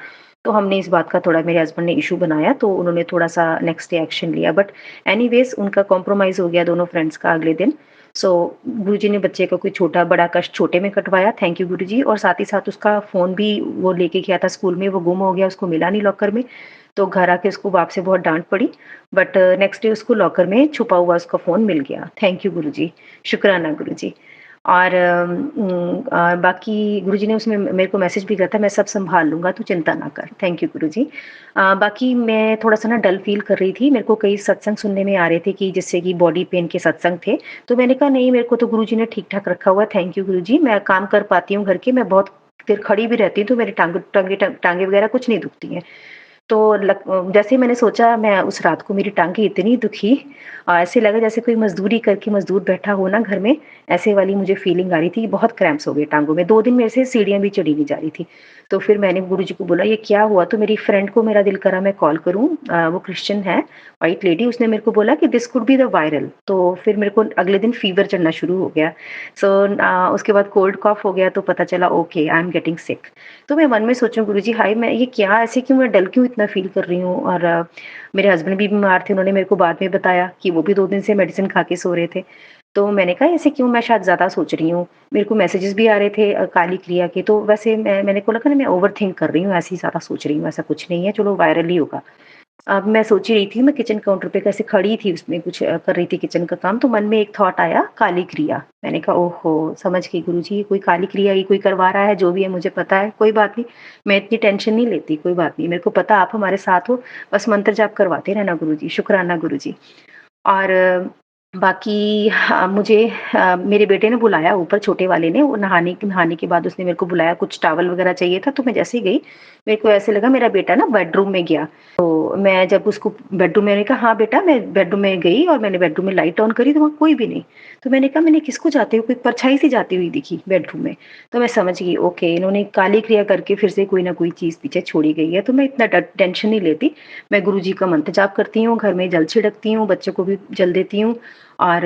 तो हमने इस बात का थोड़ा, मेरे हस्बैंड ने इशू बनाया, तो उन्होंने थोड़ा-सा नेक्स्ट डे एक्शन लिया। बट एनीवेज़ उनका कॉम्प्रोमाइज़ हो गया दोनों फ्रेंड्स का अगले दिन। सो गुरुजी ने बच्चे का कोई छोटा बड़ा कष्ट छोटे में कटवाया, थैंक यू गुरुजी। और साथ ही साथ उसका फ़ोन भी वो लेके गया था स्कूल में, वो गुम हो गया, उसको मिला नहीं लॉकर में। तो घर आके उसको बाप से बहुत डाँट पड़ी, बट नेक्स्ट डे उसको लॉकर में छुपा हुआ उसका फ़ोन मिल गया। थैंक यू गुरुजी, शुक्राना गुरुजी। और बाकी गुरुजी ने उसमें मेरे को मैसेज भी किया था, मैं सब सँभाल लूँगा, तू चिंता ना कर। थैंक यू गुरुजी। बाकी मैं थोड़ा-सा ना डल फ़ील कर रही थी, मेरे को कई सत्संग सुनने में आ रहे थे कि जिससे कि बॉडी पेन के सत्संग थे, तो मैंने कहा नहीं, मेरे को तो गुरुजी ने ठीक-ठाक रखा हुआ है, थैंक यू गुरुजी। मैं काम कर पाती हूँ घर के, मैं बहुत देर खड़ी भी रहती हूँ, तो मेरी टाँगे वगैरह कुछ नहीं दुखती हैं। तो जैसे ही मैंने सोचा, मैं उस रात को मेरी टाँगें इतनी दुखी और ऐसे लगा जैसे कोई मज़दूरी करके मज़दूर बैठा हो ना घर में, ऐसे वाली मुझे फ़ीलिंग आ रही थी, बहुत क्रैम्प्स हो गए टाँगों में। 2 दिन मेरे से सीढ़ियाँ भी चढ़ी नहीं जा रही थी। तो फिर मैंने गुरुजी को बोला, ये क्या हुआ? तो मेरी फ्रेंड को मेरा दिल करा मैं कॉल करूँ, वो क्रिश्चियन है, व्हाइट लेडी, उसने मेरे को बोला कि this could be the viral. तो फिर मेरे को अगले दिन फ़ीवर चढ़ना शुरू हो गया। सो उसके बाद कोल्ड कॉफ हो गया, तो पता चला ओके आई एम गेटिंग सिक। तो मैं मन में सोचूँ, गुरुजी हाय, मैं ये क्या, ऐसे क्यों, मैं डल क्यों इतना फ़ील कर रही हूँ? और मेरे हस्बैंड भी बीमार थे, उन्होंने मेरे को बाद में बताया कि वो भी 2 दिन से मेडिसिन खा के सो रहे थे। तो मैंने कहा ऐसे क्यों, मैं शायद ज़्यादा सोच रही हूँ। मेरे को मैसेजेस भी आ रहे थे काली क्रिया के, तो वैसे मैंने को लगा ना मैं ओवरथिंक कर रही हूँ, ऐसे ही ज़्यादा सोच रही हूँ, ऐसा कुछ नहीं है, चलो वायरल ही होगा। अब मैं सोच ही रही थी, मैं किचन काउंटर पे कैसे खड़ी थी, उसमें कुछ कर रही थी किचन का काम, तो मन में एक थॉट आया, काली क्रिया। मैंने कहा ओहो! समझ गई गुरुजी, ये कोई काली क्रिया ही कोई करवा रहा है, जो भी है मुझे पता है, कोई बात नहीं, मैं इतनी टेंशन नहीं लेती, कोई बात नहीं, मेरे को पता आप हमारे साथ हो, बस मंत्र जाप करवाते रहना गुरुजी, शुक्राना गुरुजी। और बाकी मुझे मेरे बेटे ने बुलाया ऊपर, छोटे वाले ने, वो नहाने नहाने के बाद उसने मेरे को बुलाया, कुछ टॉवल वगैरह चाहिए था, तो मैं जैसे ही गई, मेरे को ऐसे लगा मेरा बेटा ना बेडरूम में गया। तो मैं जब उसको बेडरूम में, मैंने कहा हाँ बेटा, मैं बेडरूम में गई और मैंने बेडरूम में लाइट ऑन करी तो वहाँ कोई भी नहीं। तो मैंने कहा मैंने किसको जाते हुए, कोई परछाई सी जाती हुई दिखी बेडरूम में। तो मैं समझ गई ओके, इन्होंने काली क्रिया करके फिर से कोई ना कोई चीज़ पीछे छोड़ी गई है, तो मैं इतना टेंशन नहीं लेती। मैं गुरुजी का मंत्र जाप करती हूँ, घर में जल छिड़कती हूँ, बच्चों को भी जल देती हूँ और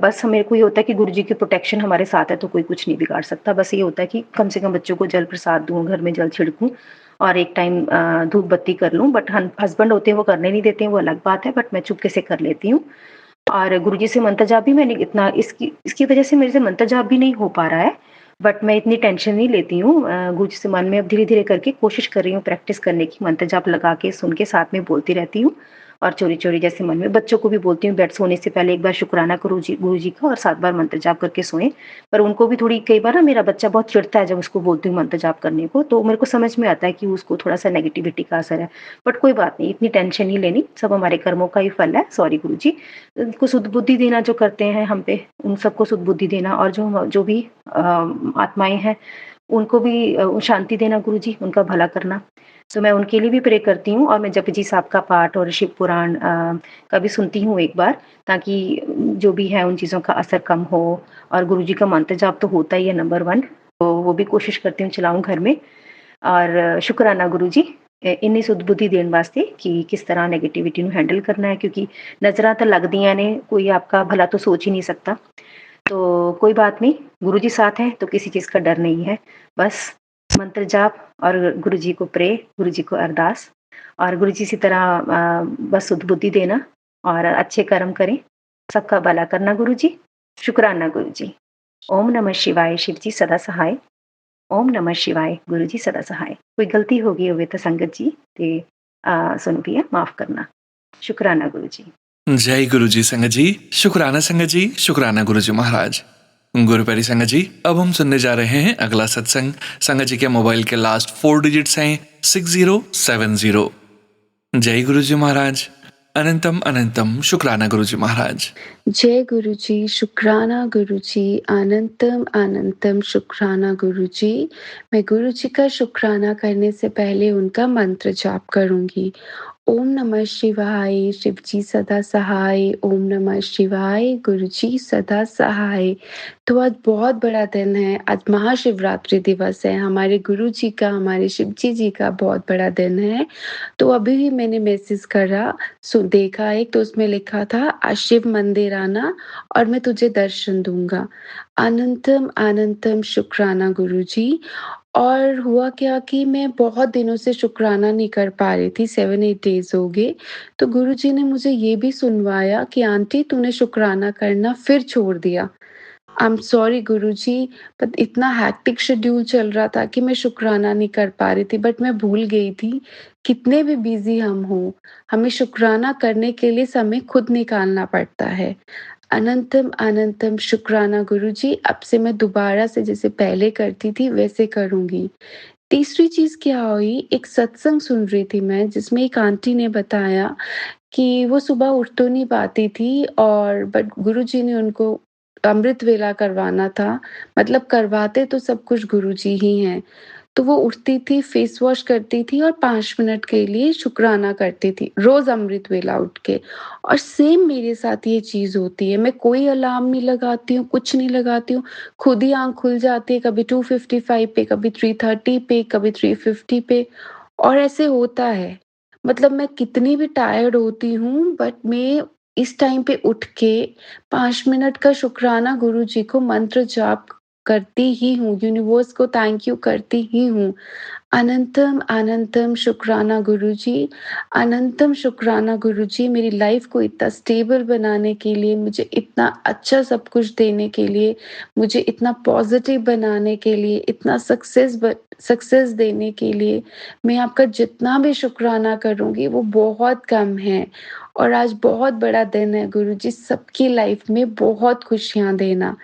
बस मेरे को ये होता है कि गुरुजी की प्रोटेक्शन हमारे साथ है, तो कोई कुछ नहीं बिगाड़ सकता। बस ये होता है कि कम से कम बच्चों को जल प्रसाद दूँ, घर में जल छिड़कूँ और एक टाइम धूप बत्ती कर लूँ। बट हस्बैंड होते हैं, वो करने नहीं देते हैं, वो अलग बात है, बट मैं चुपके से कर लेती हूँ। और गुरुजी से मंत्र जाप भी मैंने इतना, इसकी वजह से मेरे से मंत्र जाप भी नहीं हो पा रहा है, बट मैं इतनी टेंशन नहीं लेती हूँ। गुरुजी से मन में अब धीरे-धीरे करके कोशिश कर रही हूँ प्रैक्टिस करने की, मंत्र जाप लगा के, सुन के, साथ में बोलती रहती हूँ और चोरी-चोरी जैसे मन में बच्चों को भी बोलती हूँ, बेड सोने से पहले एक बार शुक्राना करो गुरुजी का और 7 बार मंत्र जाप करके सोएँ। पर उनको भी थोड़ी, कई बार ना मेरा बच्चा बहुत चिढ़ता है जब उसको बोलती हूँ मंत्र जाप करने को, तो मेरे को समझ में आता है कि उसको थोड़ा-सा नेगेटिविटी का असर है। बट कोई बात नहीं, इतनी टेंशन नहीं लेनी, सब हमारे कर्मों का ही फल है। सॉरी गुरुजी। उनको सुध-बुद्धि देना जो करते हैं हम पे, उन सबको सुध-बुद्धि देना और जो भी आत्माएँ हैं, उनको भी शांति देना गुरुजी, उनका भला करना। तो मैं उनके लिए भी प्रे करती हूँ और मैं जपजी साहब का पाठ और शिव पुराण का भी सुनती हूँ एक बार, ताकि जो भी है उन चीज़ों का असर कम हो और गुरुजी का मंत्र जाप तो होता ही है नंबर 1, तो वो भी कोशिश करती हूँ चलाऊँ घर में। और शुकराना गुरुजी इन्नी सुध-बुद्धि देਣ ਵਾਸਤੇ कि किस तरह नेगेटिविटी ਨੂੰ हैंडल करना है, क्योंकि नज़रां तो लगदियां ने, कोई आपका भला तो सोच ही नहीं सकता। तो कोई बात नहीं, गुरुजी साथ हैं तो किसी चीज़ का डर नहीं है। बस मंत्र जाप और गुरुजी को प्रे, गुरुजी को अरदास और गुरुजी इसी तरह बस सुध-बुद्धि देना और अच्छे कर्म करें, सबका भला करना गुरुजी। शुकराना गुरुजी। ओम नमः शिवाय, शिव जी सदा सहाय। ओम नमः शिवाय, गुरु जी सदा सहाय। कोई गलती हो गई होवे तो संगत जी ते सुन पिया माफ करना। शुक्राना गुरु जी।
जय गुरु जी संगत जी, शुक्राना संगत जी, शुक्राना गुरु जी महाराज। गुरु प्यारी संगत जी, अब हम सुनने जा रहे हैं अगला सत्संग। संगत जी के मोबाइल के लास्ट 4 डिजिट्स हैं 6070। जय गुरु जी महाराज। अनंतम अनंतम शुक्राना गुरु जी महाराज।
जय गुरु जी, शुक्राना गुरु जी, अनंतम अनंतम शुक्राना गुरु जी। मैं गुरु जी का शुक्राना करने से पहले उनका मंत्र जाप करूंगी। ओम नमः शिवाय, शिव जी सदा सहाय। ओम नमः शिवाय, गुरु जी सदा सहाय। तो आज बहुत बड़ा दिन है, आज महाशिवरात्रि दिवस है, हमारे गुरु जी का, हमारे शिव जी का बहुत बड़ा दिन है। तो अभी भी मैंने मैसेज करा, देखा एक, तो उसमें लिखा था आज शिव मंदिर आना और मैं तुझे दर्शन दूंगा। अनंतम अनंतम शुक्राना गुरु जी। और हुआ क्या कि मैं बहुत दिनों से शुक्राना नहीं कर पा रही थी, 7-8 डेज़ हो गए। तो गुरुजी ने मुझे ये भी सुनवाया कि आंटी तूने शुक्राना करना फिर छोड़ दिया। I am sorry Guruji, but इतना हेक्टिक शेड्यूल चल रहा था कि मैं शुक्राना नहीं कर पा रही थी, बट मैं भूल गई थी, कितने भी बिज़ी हम हों, हमें शुक्राना करने के लिए समय खुद निकालना पड़ता है। अनंतम अनंतम शुक्राना गुरुजी, अब से मैं दोबारा से जैसे पहले करती थी वैसे करूँगी। तीसरी चीज़ क्या हुई, एक सत्संग सुन रही थी मैं जिसमें एक आंटी ने बताया कि वो सुबह उठ तो नहीं पाती थी और बट गुरुजी ने उनको अमृत वेला करवाना था, मतलब करवाते तो सब कुछ गुरुजी ही हैं। तो वो उठती थी, फेस वॉश करती थी और 5 मिनट के लिए शुकराना करती थी, रोज़ अमृत वेला उठ के। और सेम मेरे साथ ये चीज़ होती है, मैं कोई अलार्म नहीं लगाती हूँ, कुछ नहीं लगाती हूँ, खुद ही आँख खुल जाती है, कभी 2:55 पे, कभी 3:30 पे, कभी 3:50 पे, और ऐसे होता है। मतलब मैं कितनी भी टायर्ड होती हूँ, बट मैं इस टाइम पे उठ के 5 मिनट का शुकराना गुरुजी को मंत्र जाप करती ही हूँ, यूनिवर्स को थैंक यू करती ही हूँ। अनंतम अनंतम शुक्राना गुरुजी, अनंतम शुक्राना गुरुजी, मेरी लाइफ को इतना स्टेबल बनाने के लिए, मुझे इतना अच्छा सब कुछ देने के लिए, मुझे इतना पॉजिटिव बनाने के लिए, इतना सक्सेस देने के लिए, मैं आपका जितना भी शुक्राना करूँगी वो बहुत कम है। और आज बहुत बड़ा दिन है गुरुजी, सबकी लाइफ में बहुत खुशियाँ देना।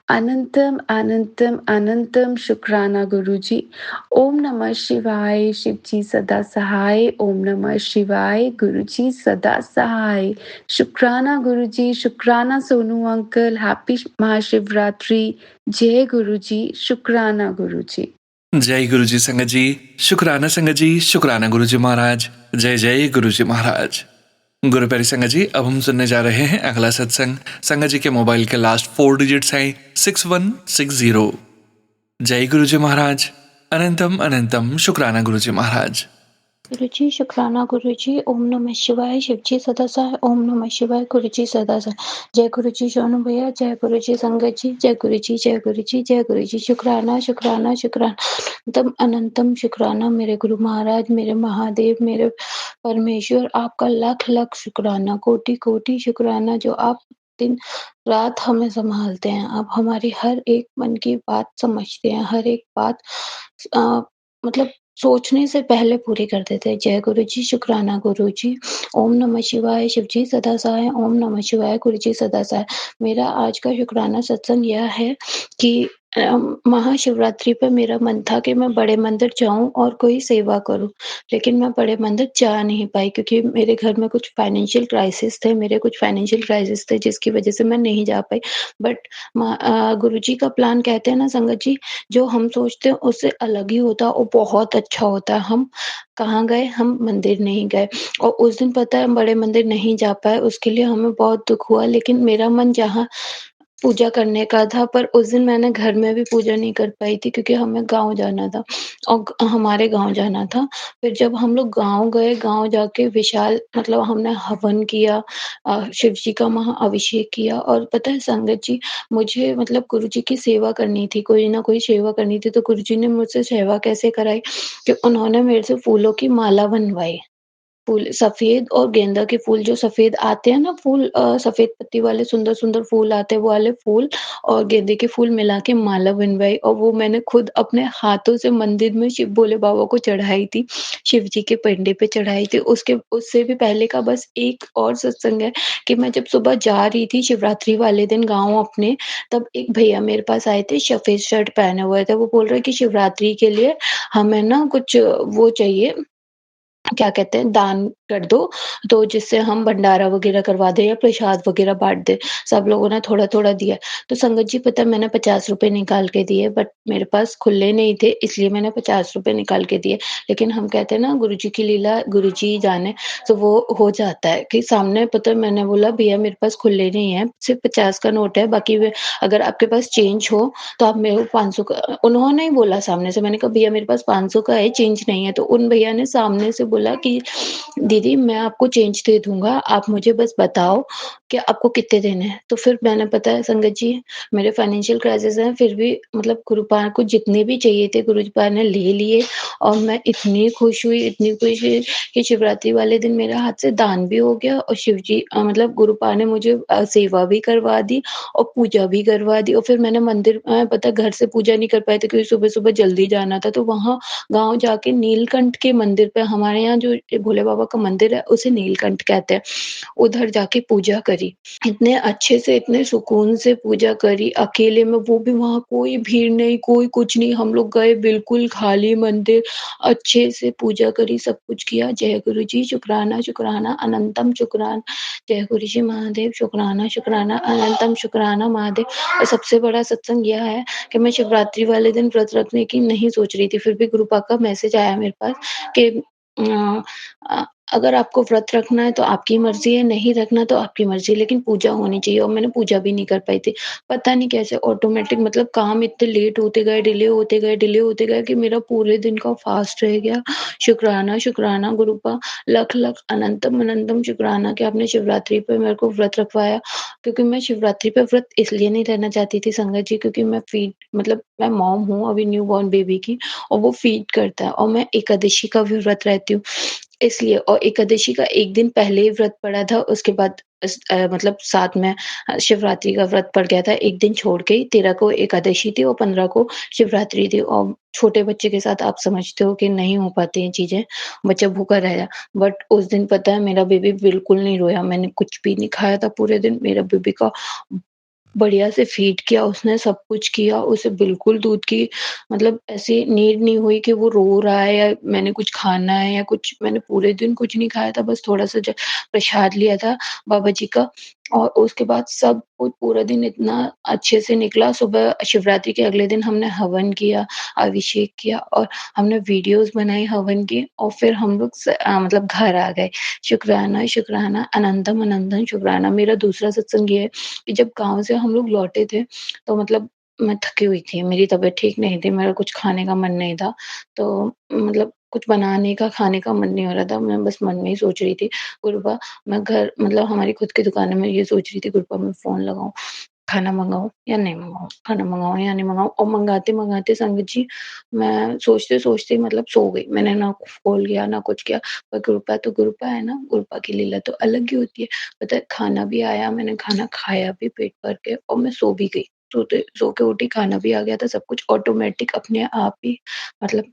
अनंतम अनंतम अनंतम शुक्राना गुरुजी। ओम नमः शिवाय, शिव जी सदा सहाय। ओम नमः शिवाय, गुरु जी सदा सहाय। शुक्राना गुरु जी, शुक्राना सोनू अंकल, हैप्पी महाशिवरात्रि। जय गुरु जी, शुक्राना गुरु जी।
जय गुरु जी संगत जी, शुक्राना संगत जी, शुक्राना गुरु जी महाराज। जय जय गुरु जी महाराज। गुरु प्यारी संगत जी, अब हम सुनने जा रहे हैं अगला सत्संग। संगत जी के मोबाइल के लास्ट 4 डिजिट्स हैं 6160। जय गुरु जी महाराज। अनंतम अनंतम शुक्राना गुरु जी महाराज।
गुरुजी शुक्राना गुरुजी। ओम नमः शिवाय, शिवजी सदा सहाय। ओम नमः शिवाय, गुरुजी सदा सहाय। जय गुरुजी सोनू भैया, जय गुरुजी संगत जी, जय गुरुजी, जय गुरुजी, जय गुरुजी। शुक्राना शुक्राना शुक्राना अनंतम अनंतम शुक्राना मेरे गुरु महाराज, मेरे महादेव, मेरे परमेश्वर, आपका लाख लाख शुक्राना, कोटि कोटि शुक्राना, जो आप दिन रात हमें संभालते हैं। आप हमारी हर एक मन की बात समझते हैं, हर एक बात अ, मतलब सोचने से पहले पूरी कर देते हैं। जय गुरुजी, शुक्राना गुरुजी। ओम नमः शिवाय, शिवजी सदा सहाय। ओम नमः शिवाय, गुरुजी सदा सहाय। मेरा आज का शुक्राना सत्संग यह है कि महाशिवरात्रि पे मेरा मन था कि मैं बड़े मंदिर जाऊँ और कोई सेवा करूँ, लेकिन मैं बड़े मंदिर जा नहीं पाई क्योंकि मेरे घर में कुछ फाइनेंशियल क्राइसिस थे, जिसकी वजह से मैं नहीं जा पाई। बट गुरुजी का प्लान कहते हैं ना संगत जी, जो हम सोचते हैं उससे अलग ही होता है और बहुत अच्छा होता है। हम कहाँ गए? हम मंदिर नहीं गए और उस दिन पता है हम बड़े मंदिर नहीं जा पाए, उसके लिए हमें बहुत दुःख हुआ, लेकिन मेरा मन जहाँ पूजा करने का था, पर उस दिन मैंने घर में भी पूजा नहीं कर पाई थी क्योंकि हमें गाँव जाना था और हमारे गाँव जाना था। फिर जब हम लोग गाँव गए, गाँव जाके विशाल मतलब हमने हवन किया, शिव जी का महाअभिषेक किया और पता है संगत जी, मुझे मतलब गुरुजी की सेवा करनी थी, कोई ना कोई सेवा करनी थी, तो गुरुजी ने मुझसे सेवा कैसे कराई कि उन्होंने मेरे से फूलों की माला बनवाई। फूल सफ़ेद और गेंदा के फूल, जो सफ़ेद आते हैं ना फूल, सफ़ेद पत्ती वाले सुंदर-सुंदर फूल आते हैं, वो वाले फूल और गेंदे के फूल मिला के माला बनवाई और वो मैंने खुद अपने हाथों से मंदिर में शिव भोले बाबा को चढ़ाई थी, शिव जी के पिंडे पे चढ़ाई थी। उससे भी पहले का बस एक और सत्संग है कि मैं जब सुबह जा रही थी शिवरात्रि वाले दिन गाँव अपने, तब एक भैया मेरे पास आए थे, सफ़ेद शर्ट पहने हुए थे। वो बोल रहे कि शिवरात्रि के लिए हमें ना कुछ वो चाहिए, क्या कहते हैं, दान कर दो, तो जिससे हम भंडारा वगैरह करवा दें या प्रसाद वगैरह बाँट दें। सब लोगों ने थोड़ा-थोड़ा दिया। तो संगत जी पता है मैंने ₹50 निकाल के दिए, बट मेरे पास खुले नहीं थे, इसलिए मैंने ₹50 निकाल के दिए। लेकिन हम कहते हैं ना गुरुजी की लीला गुरुजी जाने, तो वो हो जाता है कि सामने पता है मैंने बोला भैया मेरे पास खुले नहीं है, सिर्फ़ 50 का नोट है, बाकी वे अगर आपके पास चेंज हो तो आप मेरे को 500 का, उन्होंने ही बोला सामने से, मैंने कहा भैया मेरे पास 500 का है, चेंज नहीं है। तो उन भैया ने सामने से बोला कि दीदी मैं आपको चेंज दे दूँगा, आप मुझे बस बताओ कि आपको कितने देने हैं। तो फिर मैंने, पता है संगत जी, मेरे फाइनेंशियल क्राइसिस हैं, फिर भी मतलब गुरुपाद को जितने भी चाहिए थे गुरुपाद ने ले लिए और मैं इतनी खुश हुई कि शिवरात्रि वाले दिन मेरे हाथ से दान भी हो गया और शिव जी मतलब गुरुपाद ने मुझे सेवा भी करवा दी और पूजा भी करवा दी और फिर मैंने मंदिर पता है घर से पूजा नहीं कर पाए थे क्योंकि सुबह-सुबह जल्दी जाना था, तो वहाँ गाँव जाके नीलकंठ के मंदिर पे, हमारे यहाँ जो भोले बाबा का मंदिर है उसे नीलकंठ कहते हैं, उधर जाके पूजा करी। करी। इतने अच्छे से, इतने सुकून से पूजा करी, अकेले में, वो भी वहाँ कोई भीड़ नहीं, कोई कुछ नहीं। हम लोग गए बिल्कुल खाली मंदिर, अच्छे से पूजा करी, सब कुछ किया। जय गुरु जी, शुक्राना, शुक्राना, अनंतम शुक्राना। जय गुरु जी महादेव, शुक्राना, शुक्राना, अनंतम शुक्राना महादेव। और सबसे बड़ा सत्संग यह है कि मैं शिवरात्रि वाले दिन व्रत रखने की नहीं सोच रही थी, फिर भी गुरुपा का मैसेज आया मेरे पास कि अ अगर आपको व्रत रखना है तो आपकी मर्ज़ी है, नहीं रखना तो आपकी मर्ज़ी है, लेकिन पूजा होनी चाहिए। और मैंने पूजा भी नहीं कर पाई थी। पता नहीं कैसे ऑटोमेटिक, मतलब काम इतने लेट होते गए, डिले होते गए, डिले होते गए कि मेरा पूरे दिन का फ़ास्ट रह गया। शुक्राना, शुक्राना गुरुपा, लख-लख अनंतम अनंतम शुक्राना कि आपने शिवरात्रि पे मेरे को व्रत रखवाया। क्योंकि मैं शिवरात्रि पे व्रत इसलिए नहीं रहना चाहती थी संगत जी, क्योंकि मैं मॉम हूँ अभी न्यू बॉर्न बेबी की, और वो फ़ीड करता है, और मैं एकादशी का भी व्रत रहती हूँ। इसलिए, और एकादशी का 1 दिन पहले ही व्रत पड़ा था, उसके बाद मतलब साथ में शिवरात्रि का व्रत पड़ गया था, 1 दिन छोड़ के ही। 13 को एकादशी थी और 15 को शिवरात्रि थी, और छोटे बच्चे के साथ आप समझते हो कि नहीं हो पाती हैं चीज़ें, बच्चा भूखा रहेगा। बट उस दिन पता है मेरा बेबी बिल्कुल नहीं रोया, मैंने कुछ भी नहीं खाया था पूरे दिन। मेरा बेबी का बढ़िया से फ़ीड किया उसने, सब कुछ किया, उसे बिल्कुल दूध की मतलब ऐसी नीड नहीं हुई कि वो रो रहा है या मैंने कुछ खाना है या कुछ। मैंने पूरे दिन कुछ नहीं खाया था, बस थोड़ा-सा प्रसाद लिया था बाबा जी का, और उसके बाद सब कुछ पूरा दिन इतना अच्छे से निकला। सुबह शिवरात्रि के अगले दिन हमने हवन किया, अभिषेक किया, और हमने वीडियोज़ बनाई हवन की, और फिर हम लोग मतलब घर आ गए। शुक्राना, शुक्राना, अनंतम अनंतम शुक्राना। मेरा दूसरा सत्संग ये है कि जब गाँव से हम लोग लौटे थे, तो मतलब मैं थकी हुई थी, मेरी तबीयत ठीक नहीं थी, मेरा कुछ खाने का मन नहीं था। तो मतलब कुछ बनाने का, खाने का मन नहीं हो रहा था, मैं बस मन में ही सोच रही थी, गुरुबा मैं घर, मतलब हमारी खुद की दुकान है, मैं ये सोच रही थी गुरुबा मैं फ़ोन लगाऊँ, खाना मँगाऊँ या नहीं मँगाऊँ, खाना मँगाऊँ या नहीं मँगाऊँ, और मँगाते-मँगाते संगत जी, मैं सोचते-सोचते मतलब सो गई। मैंने ना फ़ोन किया, ना कुछ किया, पर गुरुपा तो गुरुपा है ना, गुरुपा की लीला तो अलग ही होती है। पता है, खाना भी आया, मैंने खाना खाया भी पेट भर के, और मैं सो भी गई। सो के उठी, खाना भी आ गया था, सब कुछ ऑटोमेटिक अपने आप ही, मतलब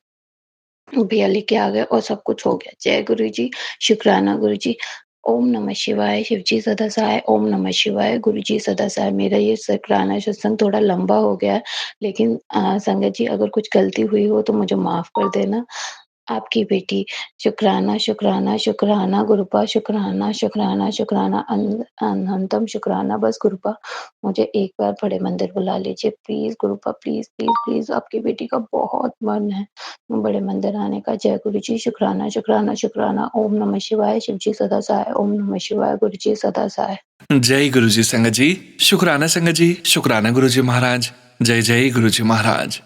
भैया लेके आ गए और सब कुछ हो गया। जय गुरु जी, शुक्राना गुरु जी। ओम नमः शिवाय, शिव जी सदा सहाय, ओम नमः शिवाय, गुरु जी सदा सहाय। मेरा ये शुक्राना सत्संग थोड़ा लंबा हो गया है, लेकिन संगत जी अगर कुछ गलती हुई हो तो मुझे माफ़ कर देना। आपकी बेटी, शुक्राना, शुक्राना, शुक्राना गुरुपा, शुक्राना, शुक्राना, शुक्राना, अनंतम शुक्राना। बस गुरुपा, मुझे एक बार बड़े मंदिर बुला लीजिए प्लीज़ गुरुपा, प्लीज़, प्लीज़, प्लीज़। आपकी बेटी का बहुत मन है बड़े मंदिर आने का। जय गुरु जी, शुक्राना, शुक्राना, शुक्राना। ओम नमः शिवाय, शिव जी सदा सहाय, ओम नमः शिवाय, गुरु जी सदा सहाय।
जय गुरु जी संगत जी, शुक्राना संगत जी, शुक्राना गुरु जी महाराज। जय जय गुरु जी महाराज।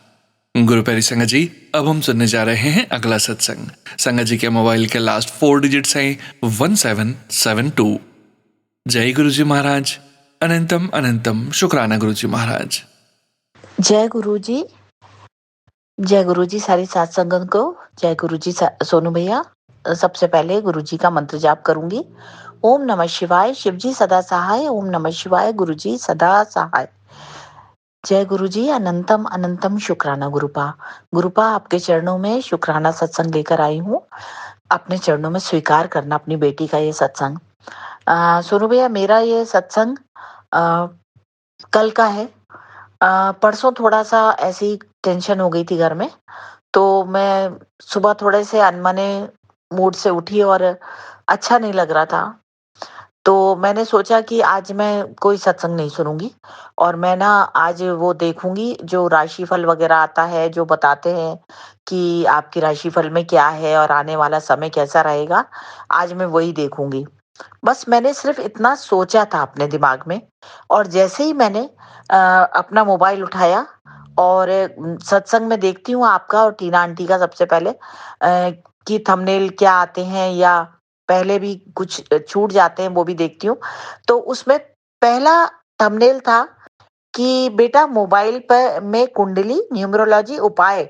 गुरु प्यारी संगत जी, अब हम सुनने जा रहे हैं अगला सत्संग। संगत जी के मोबाइल के लास्ट 4 डिजिट्स हैं 1772। जय गुरु जी महाराज, अनंतम अनंतम शुक्राना गुरु जी महाराज।
जय गुरु जी, जय गुरु जी सारी सात संगत को। जय गुरु जी सोनू भैया। सबसे पहले गुरु जी का मंत्र जाप करूंगी। ओम नमः शिवाय, शिव जी सदा सहाय, ओम नमः शिवाय, गुरु जी सदा सहाय। जय गुरु जी, अनंतम अनंतम शुक्राना गुरुपा। गुरुपा, आपके चरणों में शुक्राना सत्संग लेकर आई हूँ। अपने चरणों में स्वीकार करना अपनी बेटी का ये सत्संग। सोनू भैया, मेरा ये सत्संग कल का है। परसों थोड़ा सा ऐसी टेंशन हो गई थी घर में, तो मैं सुबह थोड़े से अनमने मूड से उठी और अच्छा नहीं लग रहा था। तो मैंने सोचा कि आज मैं कोई सत्संग नहीं सुनूंगी, और मैं ना आज वो देखूंगी जो राशिफल वगैरह आता है, जो बताते हैं कि आपकी राशिफल में क्या है और आने वाला समय कैसा रहेगा। आज मैं वही देखूंगी। बस मैंने सिर्फ इतना सोचा था अपने दिमाग में, और जैसे ही मैंने अपना मोबाइल उठाया और सत्संग में देखती हूँ आपका और टीना आंटी का सबसे पहले कि थंबनेल क्या आते हैं या पहले भी कुछ छूट जाते हैं, वो भी देखती हूँ। तो उसमें पहला थंबनेल था कि बेटा मोबाइल पर में कुंडली न्यूमरोलॉजी उपाय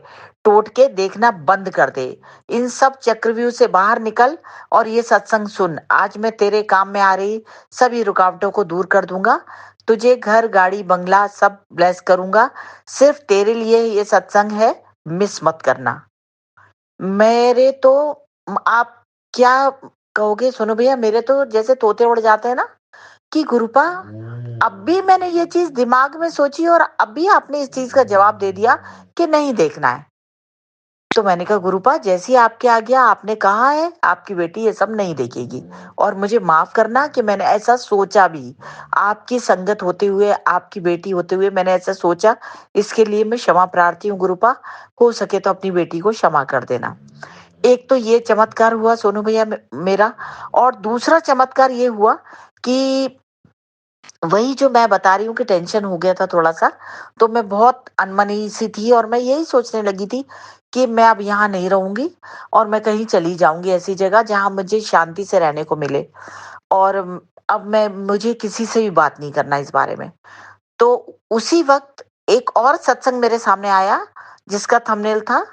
टोट के देखना बंद कर दे। इन सब चक्रव्यूह से बाहर निकल और ये सत्संग सुन। आज मैं तेरे काम में आ रही सभी रुकावटों को दूर कर दूंगा। तुझे घर, गाड़ी, बंगला सब ब्लेस करूंगा। सिर्फ तेरे लिए ये सत्संग है, मिस मत करना। मेरे तो आप क्या कहोगे सोनू भैया, मेरे तो जैसे तोते उड़ जाते हैं ना, कि गुरुपा अब भी मैंने ये चीज दिमाग में सोची और अब भी आपने इस चीज का जवाब दे दिया कि नहीं देखना है। तो मैंने कहा गुरुपा जैसी आपकी आज्ञा, आपने कहा है आपकी बेटी ये सब नहीं देखेगी और मुझे माफ करना कि मैंने ऐसा सोचा भी, आपकी संगत होते हुए, आपकी बेटी होते हुए मैंने ऐसा सोचा, इसके लिए मैं क्षमा प्रार्थी हूँ गुरुपा। हो सके तो अपनी बेटी को क्षमा कर देना। एक तो ये चमत्कार हुआ सोनू भैया मेरा, और दूसरा चमत्कार ये हुआ कि वही जो मैं बता रही हूँ कि टेंशन हो गया था थोड़ा सा, तो मैं बहुत अनमनी सी थी और मैं यही सोचने लगी थी कि मैं अब यहाँ नहीं रहूंगी और मैं कहीं चली जाऊंगी ऐसी जगह जहाँ मुझे शांति से रहने को मिले। और अब मैं मुझे किसी से भी बात नहीं करना इस बारे में। तो उसी वक्त एक और सत्संग मेरे सामने आया जिसका थंबनेल था,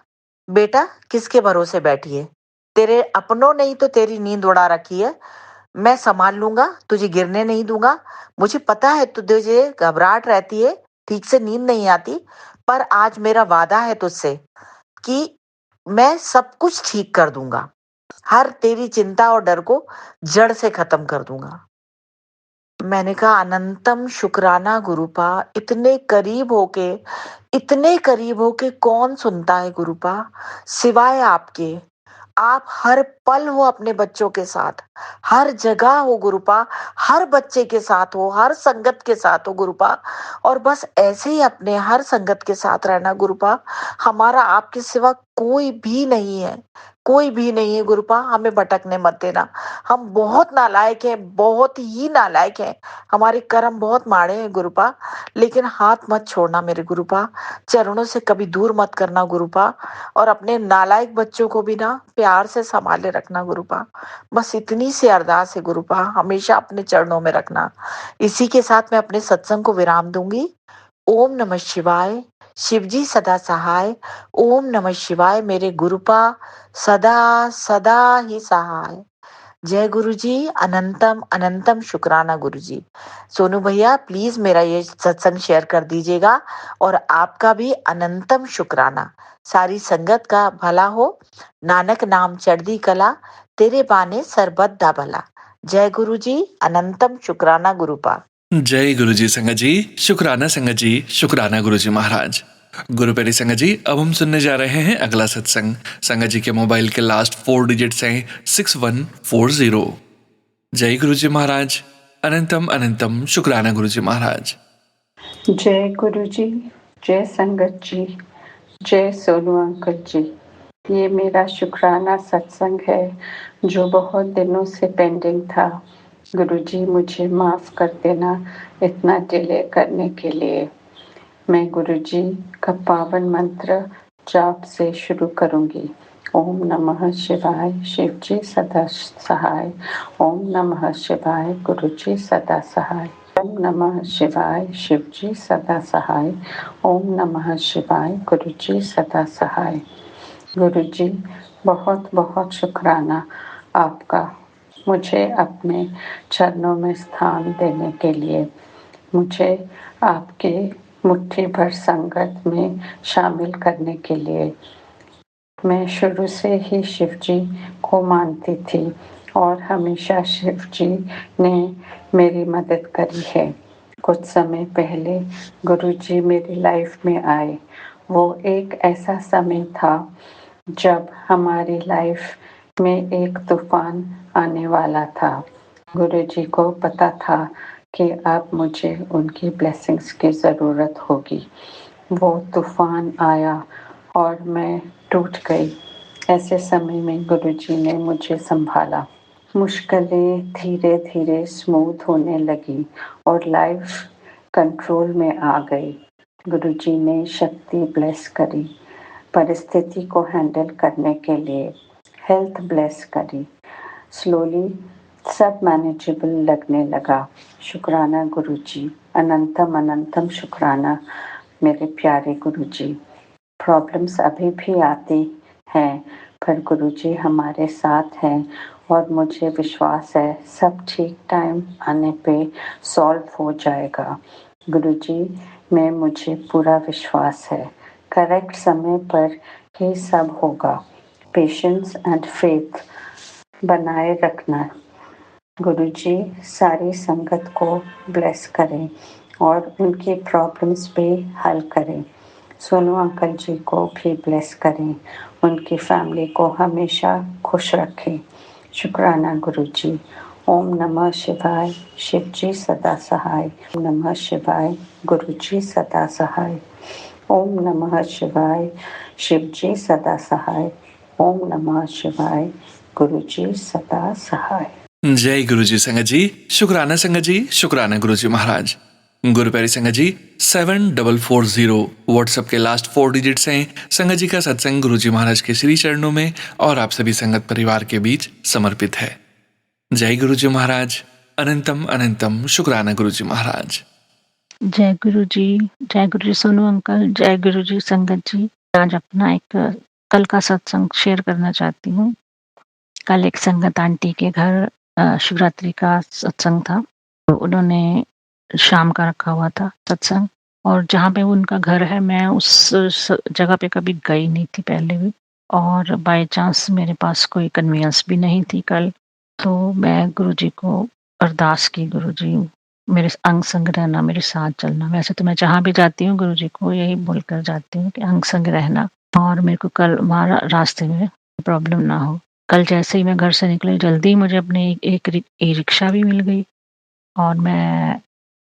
बेटा किसके भरोसे बैठी है, तेरे अपनों ने ही तो तेरी नींद उड़ा रखी है, मैं संभाल लूंगा, तुझे गिरने नहीं दूंगा। मुझे पता है तुझे घबराहट रहती है, ठीक से नींद नहीं आती, पर आज मेरा वादा है तुझसे कि मैं सब कुछ ठीक कर दूंगा, हर तेरी चिंता और डर को जड़ से खत्म कर दूंगा। मैंने कहा अनंतम शुक्राना गुरुपा, इतने करीब होके कौन सुनता है गुरुपा सिवाय आपके। आप हर पल हो अपने बच्चों के साथ, हर जगह हो गुरुपा, हर बच्चे के साथ हो, हर संगत के साथ हो गुरुपा, और बस ऐसे ही अपने हर संगत के साथ रहना गुरुपा। हमारा आपके सिवा कोई भी नहीं है, कोई भी नहीं है गुरुपा, हमें भटकने मत देना। हम बहुत नालायक हैं, बहुत ही नालायक हैं, हमारे कर्म बहुत माड़े हैं गुरुपा, लेकिन हाथ मत छोड़ना मेरे गुरुपा, चरणों से कभी दूर मत करना गुरुपा, और अपने नालायक बच्चों को भी ना प्यार से संभाले रखना गुरुपा। बस इतनी सी अरदास है गुरुपा, हमेशा अपने चरणों में रखना। इसी के साथ मैं अपने सत्संग को विराम दूंगी। ओम नमः शिवाय, शिव जी सदा सहाय। ओम नमः शिवाय, मेरे गुरुपा सदा सदा ही सहाय। जय गुरु जी, अनंतम अनंतम शुक्राना गुरु जी। सोनू भैया प्लीज मेरा ये सत्संग शेयर कर दीजिएगा, और आपका भी अनंतम शुक्राना। सारी संगत का भला हो, नानक नाम चढ़दी कला, तेरे बाने सरबत दा भला। जय गुरु जी, अनंतम शुक्राना गुरुपा।
जय गुरु जी संगत जी, शुक्राना संगत जी, शुक्राना गुरु जी महाराज। गुरु प्यारी संगत जी, अब हम सुनने जा रहे हैं अगला सत्संग। संगत जी के मोबाइल के लास्ट 4 डिजिट्स हैं 6140। जय गुरु जी महाराज, अनंतम अनंतम शुक्राना गुरु जी महाराज।
जय गुरु जी, जय संगत जी, जय सोनू अंकल जी। ये मेरा शुक्राना सत्संग है जो बहुत दिनों से पेंडिंग था। गुरु जी मुझे माफ़ कर देना इतना डिले करने के लिए। मैं गुरु जी का पावन मंत्र जाप से शुरू करूंगी। ओम नमः शिवाय, शिव जी सदा सहाय। ओम नमः शिवाय, गुरु जी सदा सहाय। ओम नमः शिवाय, शिव जी सदा सहाय। ओम नमः शिवाय, गुरु जी सदा सहाय। गुरु जी बहुत बहुत शुक्राना आपका, मुझे अपने चरणों में स्थान देने के लिए, मुझे आपके मुट्ठी भर संगत में शामिल करने के लिए। मैं शुरू से ही शिव जी को मानती थी और हमेशा शिव जी ने मेरी मदद करी है। कुछ समय पहले गुरु जी मेरी लाइफ में आए। वो एक ऐसा समय था जब हमारी लाइफ में एक तूफान आने वाला था। गुरु जी को पता था कि अब मुझे उनकी ब्लेसिंग्स की ज़रूरत होगी। वो तूफान आया और मैं टूट गई। ऐसे समय में गुरु जी ने मुझे संभाला। मुश्किलें धीरे धीरे स्मूथ होने लगी और लाइफ कंट्रोल में आ गई। गुरु जी ने शक्ति ब्लेस करी, परिस्थिति को हैंडल करने के लिए हेल्थ ब्लेस करी। स्लोली सब मैनेजेबल लगने लगा। शुक्राना गुरु जी, अनंतम अनंतम शुक्राना मेरे प्यारे गुरु जी। प्रॉब्लम्स अभी भी आती हैं पर गुरु जी हमारे साथ हैं और मुझे विश्वास है सब ठीक टाइम आने पे सॉल्व हो जाएगा। गुरु जी में मुझे पूरा विश्वास है, करेक्ट समय पर ही सब होगा। पेशेंस एंड फेथ बनाए रखना गुरुजी सारी संगत को ब्लेस करें और उनकी प्रॉब्लम्स भी हल करें। सोनू अंकल जी को भी ब्लेस करें, उनकी फैमिली को हमेशा खुश रखें। शुक्राना गुरुजी। ओम नमः शिवाय, शिव जी सदा सहाय। ओम नमः शिवाय, गुरुजी सदा सहाय। ओम नमः शिवाय, शिव जी सदा सहाय। ओम नमः शिवाय, गुरुजी सदा सहाय।
जय गुरु जी संगत जी, शुक्राना संगत जी, शुक्राना गुरु जी महाराज। गुरु प्यारी संगत जी 7440 व्हाट्सएप के लास्ट 4 डिजिट्स हैं संगत जी का सत्संग गुरु जी महाराज के श्री चरणों में और आप सभी संगत परिवार के बीच समर्पित है। जय गुरु जी महाराज, अनंतम अनंतम शुक्राना गुरु जी महाराज।
जय गुरु जी सोनू अंकल, जय गुरु जी संगत जी। आज अपना एक कल का सत्संग शेयर करना चाहती हूँ। कल एक संगत आंटी के घर शिवरात्रि का सत्संग था, तो उन्होंने शाम का रखा हुआ था सत्संग, और जहाँ पे उनका घर है मैं उस जगह पे कभी गई नहीं थी पहले भी, और बाय चांस मेरे पास कोई कन्वीनियंस भी नहीं थी कल, तो मैं गुरुजी को अरदास की, गुरुजी मेरे अंग संग रहना, मेरे साथ चलना। वैसे तो मैं जहाँ भी जाती हूँ गुरुजी को यही बोलकर जाती हूँ कि अंग संग रहना, और मेरे को कल वहाँ रास्ते में प्रॉब्लम ना हो। कल जैसे ही मैं घर से निकली जल्दी ही मुझे अपने एक ई रिक्शा भी मिल गई और मैं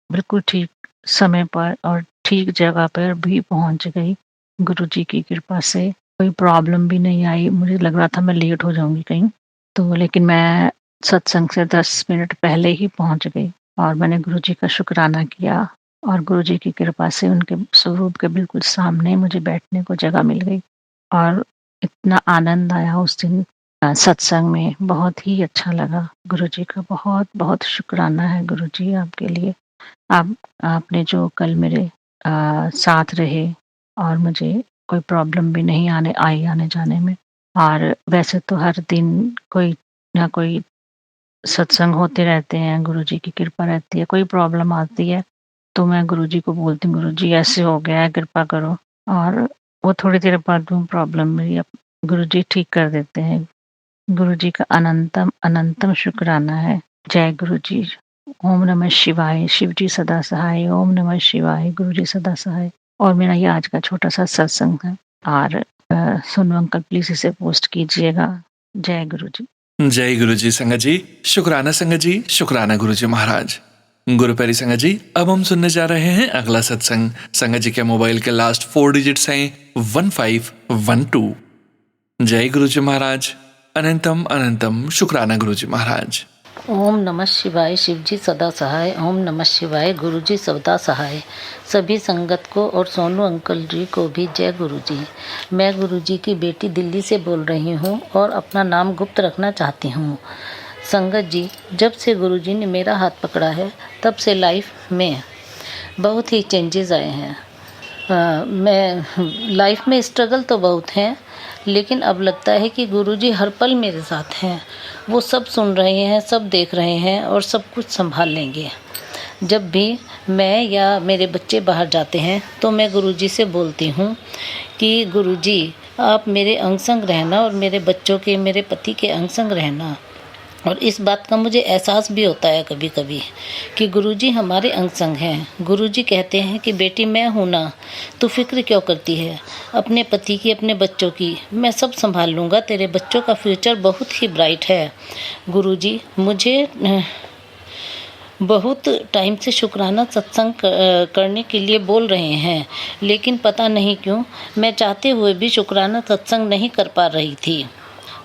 बिल्कुल ठीक समय पर और ठीक जगह पर भी पहुंच गई। गुरुजी की कृपा से कोई प्रॉब्लम भी नहीं आई। मुझे लग रहा था मैं लेट हो जाऊंगी कहीं, तो लेकिन मैं सत्संग से 10 मिनट पहले ही पहुंच गई और मैंने गुरुजी का शुक्राना किया, और गुरुजी की कृपा से उनके स्वरूप के बिल्कुल सामने मुझे बैठने को जगह मिल गई, और इतना आनंद आया उस दिन सत्संग में, बहुत ही अच्छा लगा। गुरुजी का बहुत बहुत शुक्राना है गुरुजी आपके लिए। आपने जो कल मेरे साथ रहे और मुझे कोई प्रॉब्लम भी नहीं आने जाने में। और वैसे तो हर दिन कोई ना कोई सत्संग होते रहते हैं, गुरुजी की कृपा रहती है। कोई प्रॉब्लम आती है तो मैं गुरुजी को बोलती हूँ, गुरुजी ऐसे हो गया है, कृपा करो, और वो थोड़ी देर बाद वो प्रॉब्लम मेरी गुरुजी ठीक कर देते हैं। गुरुजी का अनंतम अनंतम शुक्राना है। जय गुरुजी। ओम नमः शिवाय, शिव जी सदा सहाय। ओम नमः शिवाय, गुरुजी सदा सहाय। और मेरा ये आज का छोटा सा सत्संग है, और सोनू अंकल प्लीज इसे पोस्ट कीजिएगा। जय गुरुजी।
जय गुरु जी संगत जी, शुक्राना संगत जी, शुक्राना गुरु जी महाराज। गुरु प्यारी संगत जी, अब हम सुनने जा रहे हैं अगला सत्संग। संगत जी के मोबाइल के लास्ट 4 डिजिट्स हैं 1512। जय गुरु जी महाराज, अनंतम अनंतम शुक्राना गुरु जी महाराज।
ओम नमः शिवाय, शिव जी सदा सहाय। ओम नमः शिवाय, गुरु जी सदा सहाय। सभी संगत को और सोनू अंकल जी को भी जय गुरु जी। मैं गुरु जी की बेटी दिल्ली से बोल रही हूँ और अपना नाम गुप्त रखना चाहती हूँ। संगत जी, जब से गुरु जी ने मेरा हाथ पकड़ा है तब से लाइफ में बहुत ही चेंजेस आए हैं। मैं लाइफ में स्ट्रगल तो बहुत हैं, लेकिन अब लगता है कि गुरुजी हर पल मेरे साथ हैं। वो सब सुन रहे हैं, सब देख रहे हैं और सब कुछ संभाल लेंगे। जब भी मैं या मेरे बच्चे बाहर जाते हैं तो मैं गुरुजी से बोलती हूँ कि गुरुजी आप मेरे अंग संग रहना और मेरे बच्चों के, मेरे पति के अंग संग रहना। और इस बात का मुझे एहसास भी होता है कभी कभी कि गुरुजी हमारे अंग संग हैं। गुरुजी कहते हैं कि बेटी मैं हूँ ना, तू फिक्र क्यों करती है अपने पति की, अपने बच्चों की, मैं सब संभाल लूँगा, तेरे बच्चों का फ्यूचर बहुत ही ब्राइट है। गुरुजी मुझे बहुत टाइम से शुक्राना सत्संग करने के लिए बोल रहे हैं, लेकिन पता नहीं क्यों मैं चाहते हुए भी शुक्राना सत्संग नहीं कर पा रही थी।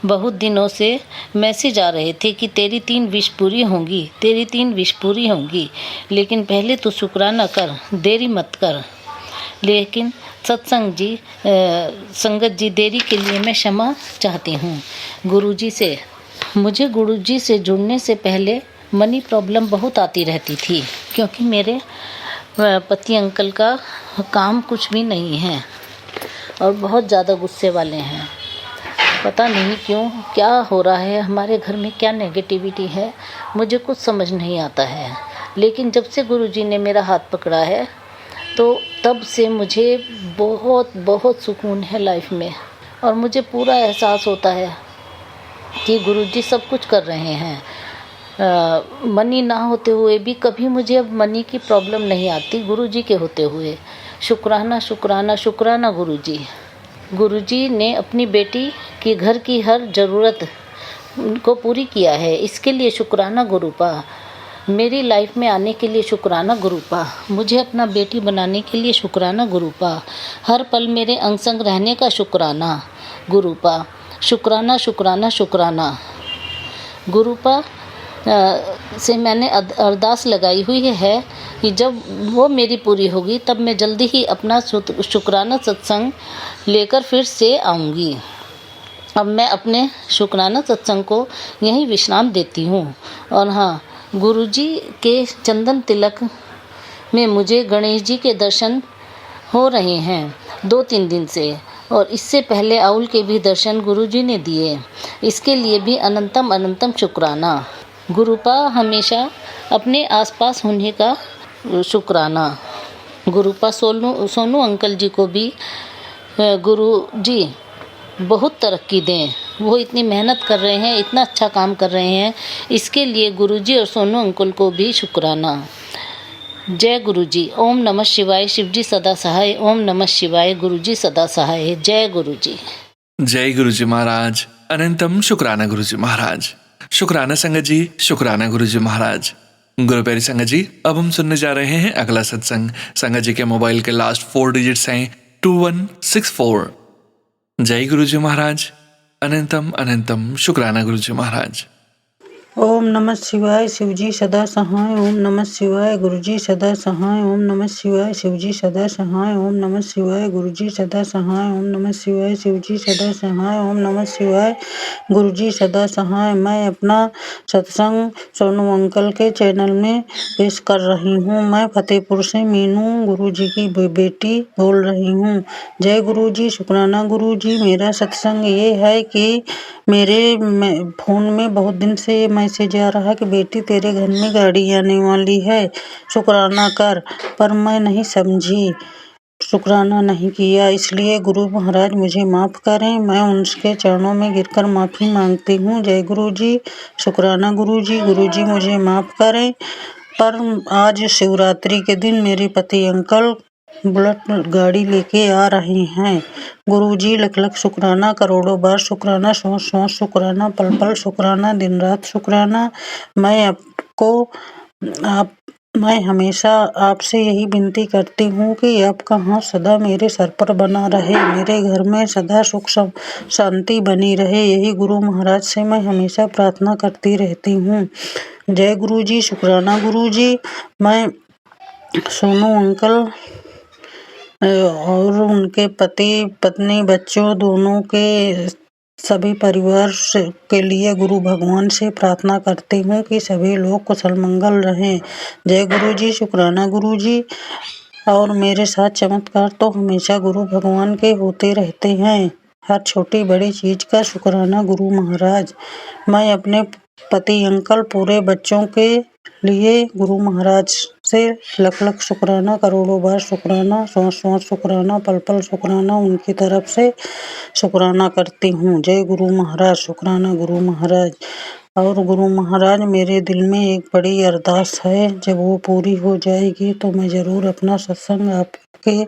बहुत दिनों से मैसेज आ रहे थे कि तेरी 3 विश पूरी होंगी, तेरी 3 विश पूरी होंगी, लेकिन पहले तो शुक्राना कर, देरी मत कर। लेकिन सत्संग जी, संगत जी, देरी के लिए मैं क्षमा चाहती हूँ गुरुजी से। मुझे गुरुजी से जुड़ने से पहले मनी प्रॉब्लम बहुत आती रहती थी, क्योंकि मेरे पति अंकल का काम कुछ भी नहीं है और बहुत ज़्यादा गुस्से वाले हैं। पता नहीं क्यों, क्या हो रहा है हमारे घर में, क्या नेगेटिविटी है, मुझे कुछ समझ नहीं आता है। लेकिन जब से गुरुजी ने मेरा हाथ पकड़ा है तो तब से मुझे बहुत बहुत सुकून है लाइफ में, और मुझे पूरा एहसास होता है कि गुरुजी सब कुछ कर रहे हैं। मनी ना होते हुए भी कभी मुझे अब मनी की प्रॉब्लम नहीं आती गुरुजी के होते हुए। शुक्राना शुक्राना शुक्राना गुरुजी। गुरुजी ने अपनी बेटी की घर की हर ज़रूरत को पूरी किया है, इसके लिए शुक्राना गुरुपा। मेरी लाइफ में आने के लिए शुक्राना गुरुपा। मुझे अपना बेटी बनाने के लिए शुक्राना गुरुपा। हर पल मेरे अंग संग रहने का शुक्राना गुरुपा। शुक्राना शुक्राना शुक्राना गुरुपा। से मैंने अरदास लगाई हुई है कि जब वो मेरी पूरी होगी तब मैं जल्दी ही अपना शुक्राना सत्संग लेकर फिर से आऊँगी। अब मैं अपने शुक्राना सत्संग को यहीं विश्राम देती हूँ। और हाँ, गुरुजी के चंदन तिलक में मुझे गणेश जी के दर्शन हो रहे हैं 2-3 दिन से, और इससे पहले आउल के भी दर्शन गुरुजी ने दिए। इसके लिए भी अनंतम अनंतम शुक्राना गुरुपा। हमेशा अपने आसपास होने का शुक्राना गुरुपा। सोनू अंकल जी को भी गुरुजी बहुत तरक्की दें। वो इतनी मेहनत कर रहे हैं, इतना अच्छा काम कर रहे हैं, इसके लिए गुरुजी और सोनू अंकल को भी शुक्राना। जय गुरुजी। ओम नमः शिवाय। शिवजी सदा सहाय। ओम नमः शिवाय। गुरुजी सदा सहाय। जय गुरुजी।
जय गुरुजी महाराज। अनंतम शुक्राना गुरुजी महाराज। शुक्राना संगत जी, शुक्राना गुरुजी महाराज। गुरु प्यारी संगत जी, अब हम सुनने जा रहे हैं अगला सत्संग। संगत जी के मोबाइल के लास्ट 4 डिजिट्स हैं 2164। जय गुरुजी महाराज। अनंतम अनंतम शुक्राना गुरुजी महाराज।
ओम नमः शिवाय। शिवजी सदा सहाय। ओम नमः शिवाय। गुरुजी सदा सहाय। ओम नमः शिवाय। शिवजी सदा सहाय। ओम नमः शिवाय। गुरुजी सदा सहाय। ओम नमः शिवाय। शिवजी सदा सहाय। ओम नमः शिवाय। गुरुजी सदा सहाय। मैं अपना सत्संग सोनू अंकल के चैनल में पेश कर रही हूँ। मैं फतेहपुर से मीनू गुरुजी की बेटी बोल रही हूँ। जय गुरुजी। शुक्राना गुरुजी। मेरा सत्संग ये है कि मेरे फोन में बहुत दिन से ये मैसेज आ रहा है कि बेटी तेरे घर में गाड़ी आने वाली है, शुक्राना कर, पर मैं नहीं समझी, शुक्राना नहीं किया, इसलिए गुरु महाराज मुझे माफ़ करें। मैं उनके चरणों में गिरकर माफ़ी मांगती हूँ। जय गुरुजी। शुक्राना गुरुजी। गुरुजी मुझे माफ़ करें। पर आज शिवरात्रि के दिन मेरे पति अंकल बुलेट गाड़ी लेके आ रहे हैं। गुरुजी लख लख शुक्राना, करोड़ों बार शुक्राना, सौ सौ शुक्राना, पल पल शुक्राना, दिन रात शुक्राना। मैं हमेशा आपसे यही विनती करती हूँ कि आपका हाथ सदा मेरे सर पर बना रहे, मेरे घर में सदा सुख शांति बनी रहे, यही गुरु महाराज से मैं हमेशा प्रार्थना करती रहती हूँ। जय गुरुजी। शुक्राना गुरुजी। मैं सोनू अंकल और उनके पति पत्नी बच्चों दोनों के सभी परिवार के लिए गुरु भगवान से प्रार्थना करती हूँ कि सभी लोग कुशल मंगल रहें। जय गुरुजी। शुक्राना गुरुजी। और मेरे साथ चमत्कार तो हमेशा गुरु भगवान के होते रहते हैं, हर छोटी बड़ी चीज का शुक्राना गुरु महाराज। मैं अपने पति अंकल पूरे बच्चों के लिए गुरु महाराज से लख लख शुक्राना, करोड़ों बार शुक्राना, सौ सौ शुक्राना, पल पल शुक्राना उनकी तरफ से शुक्राना करती हूँ। जय गुरु महाराज। शुक्राना गुरु महाराज। और गुरु महाराज मेरे दिल में एक बड़ी अरदास है, जब वो पूरी हो जाएगी तो मैं ज़रूर अपना सत्संग आपके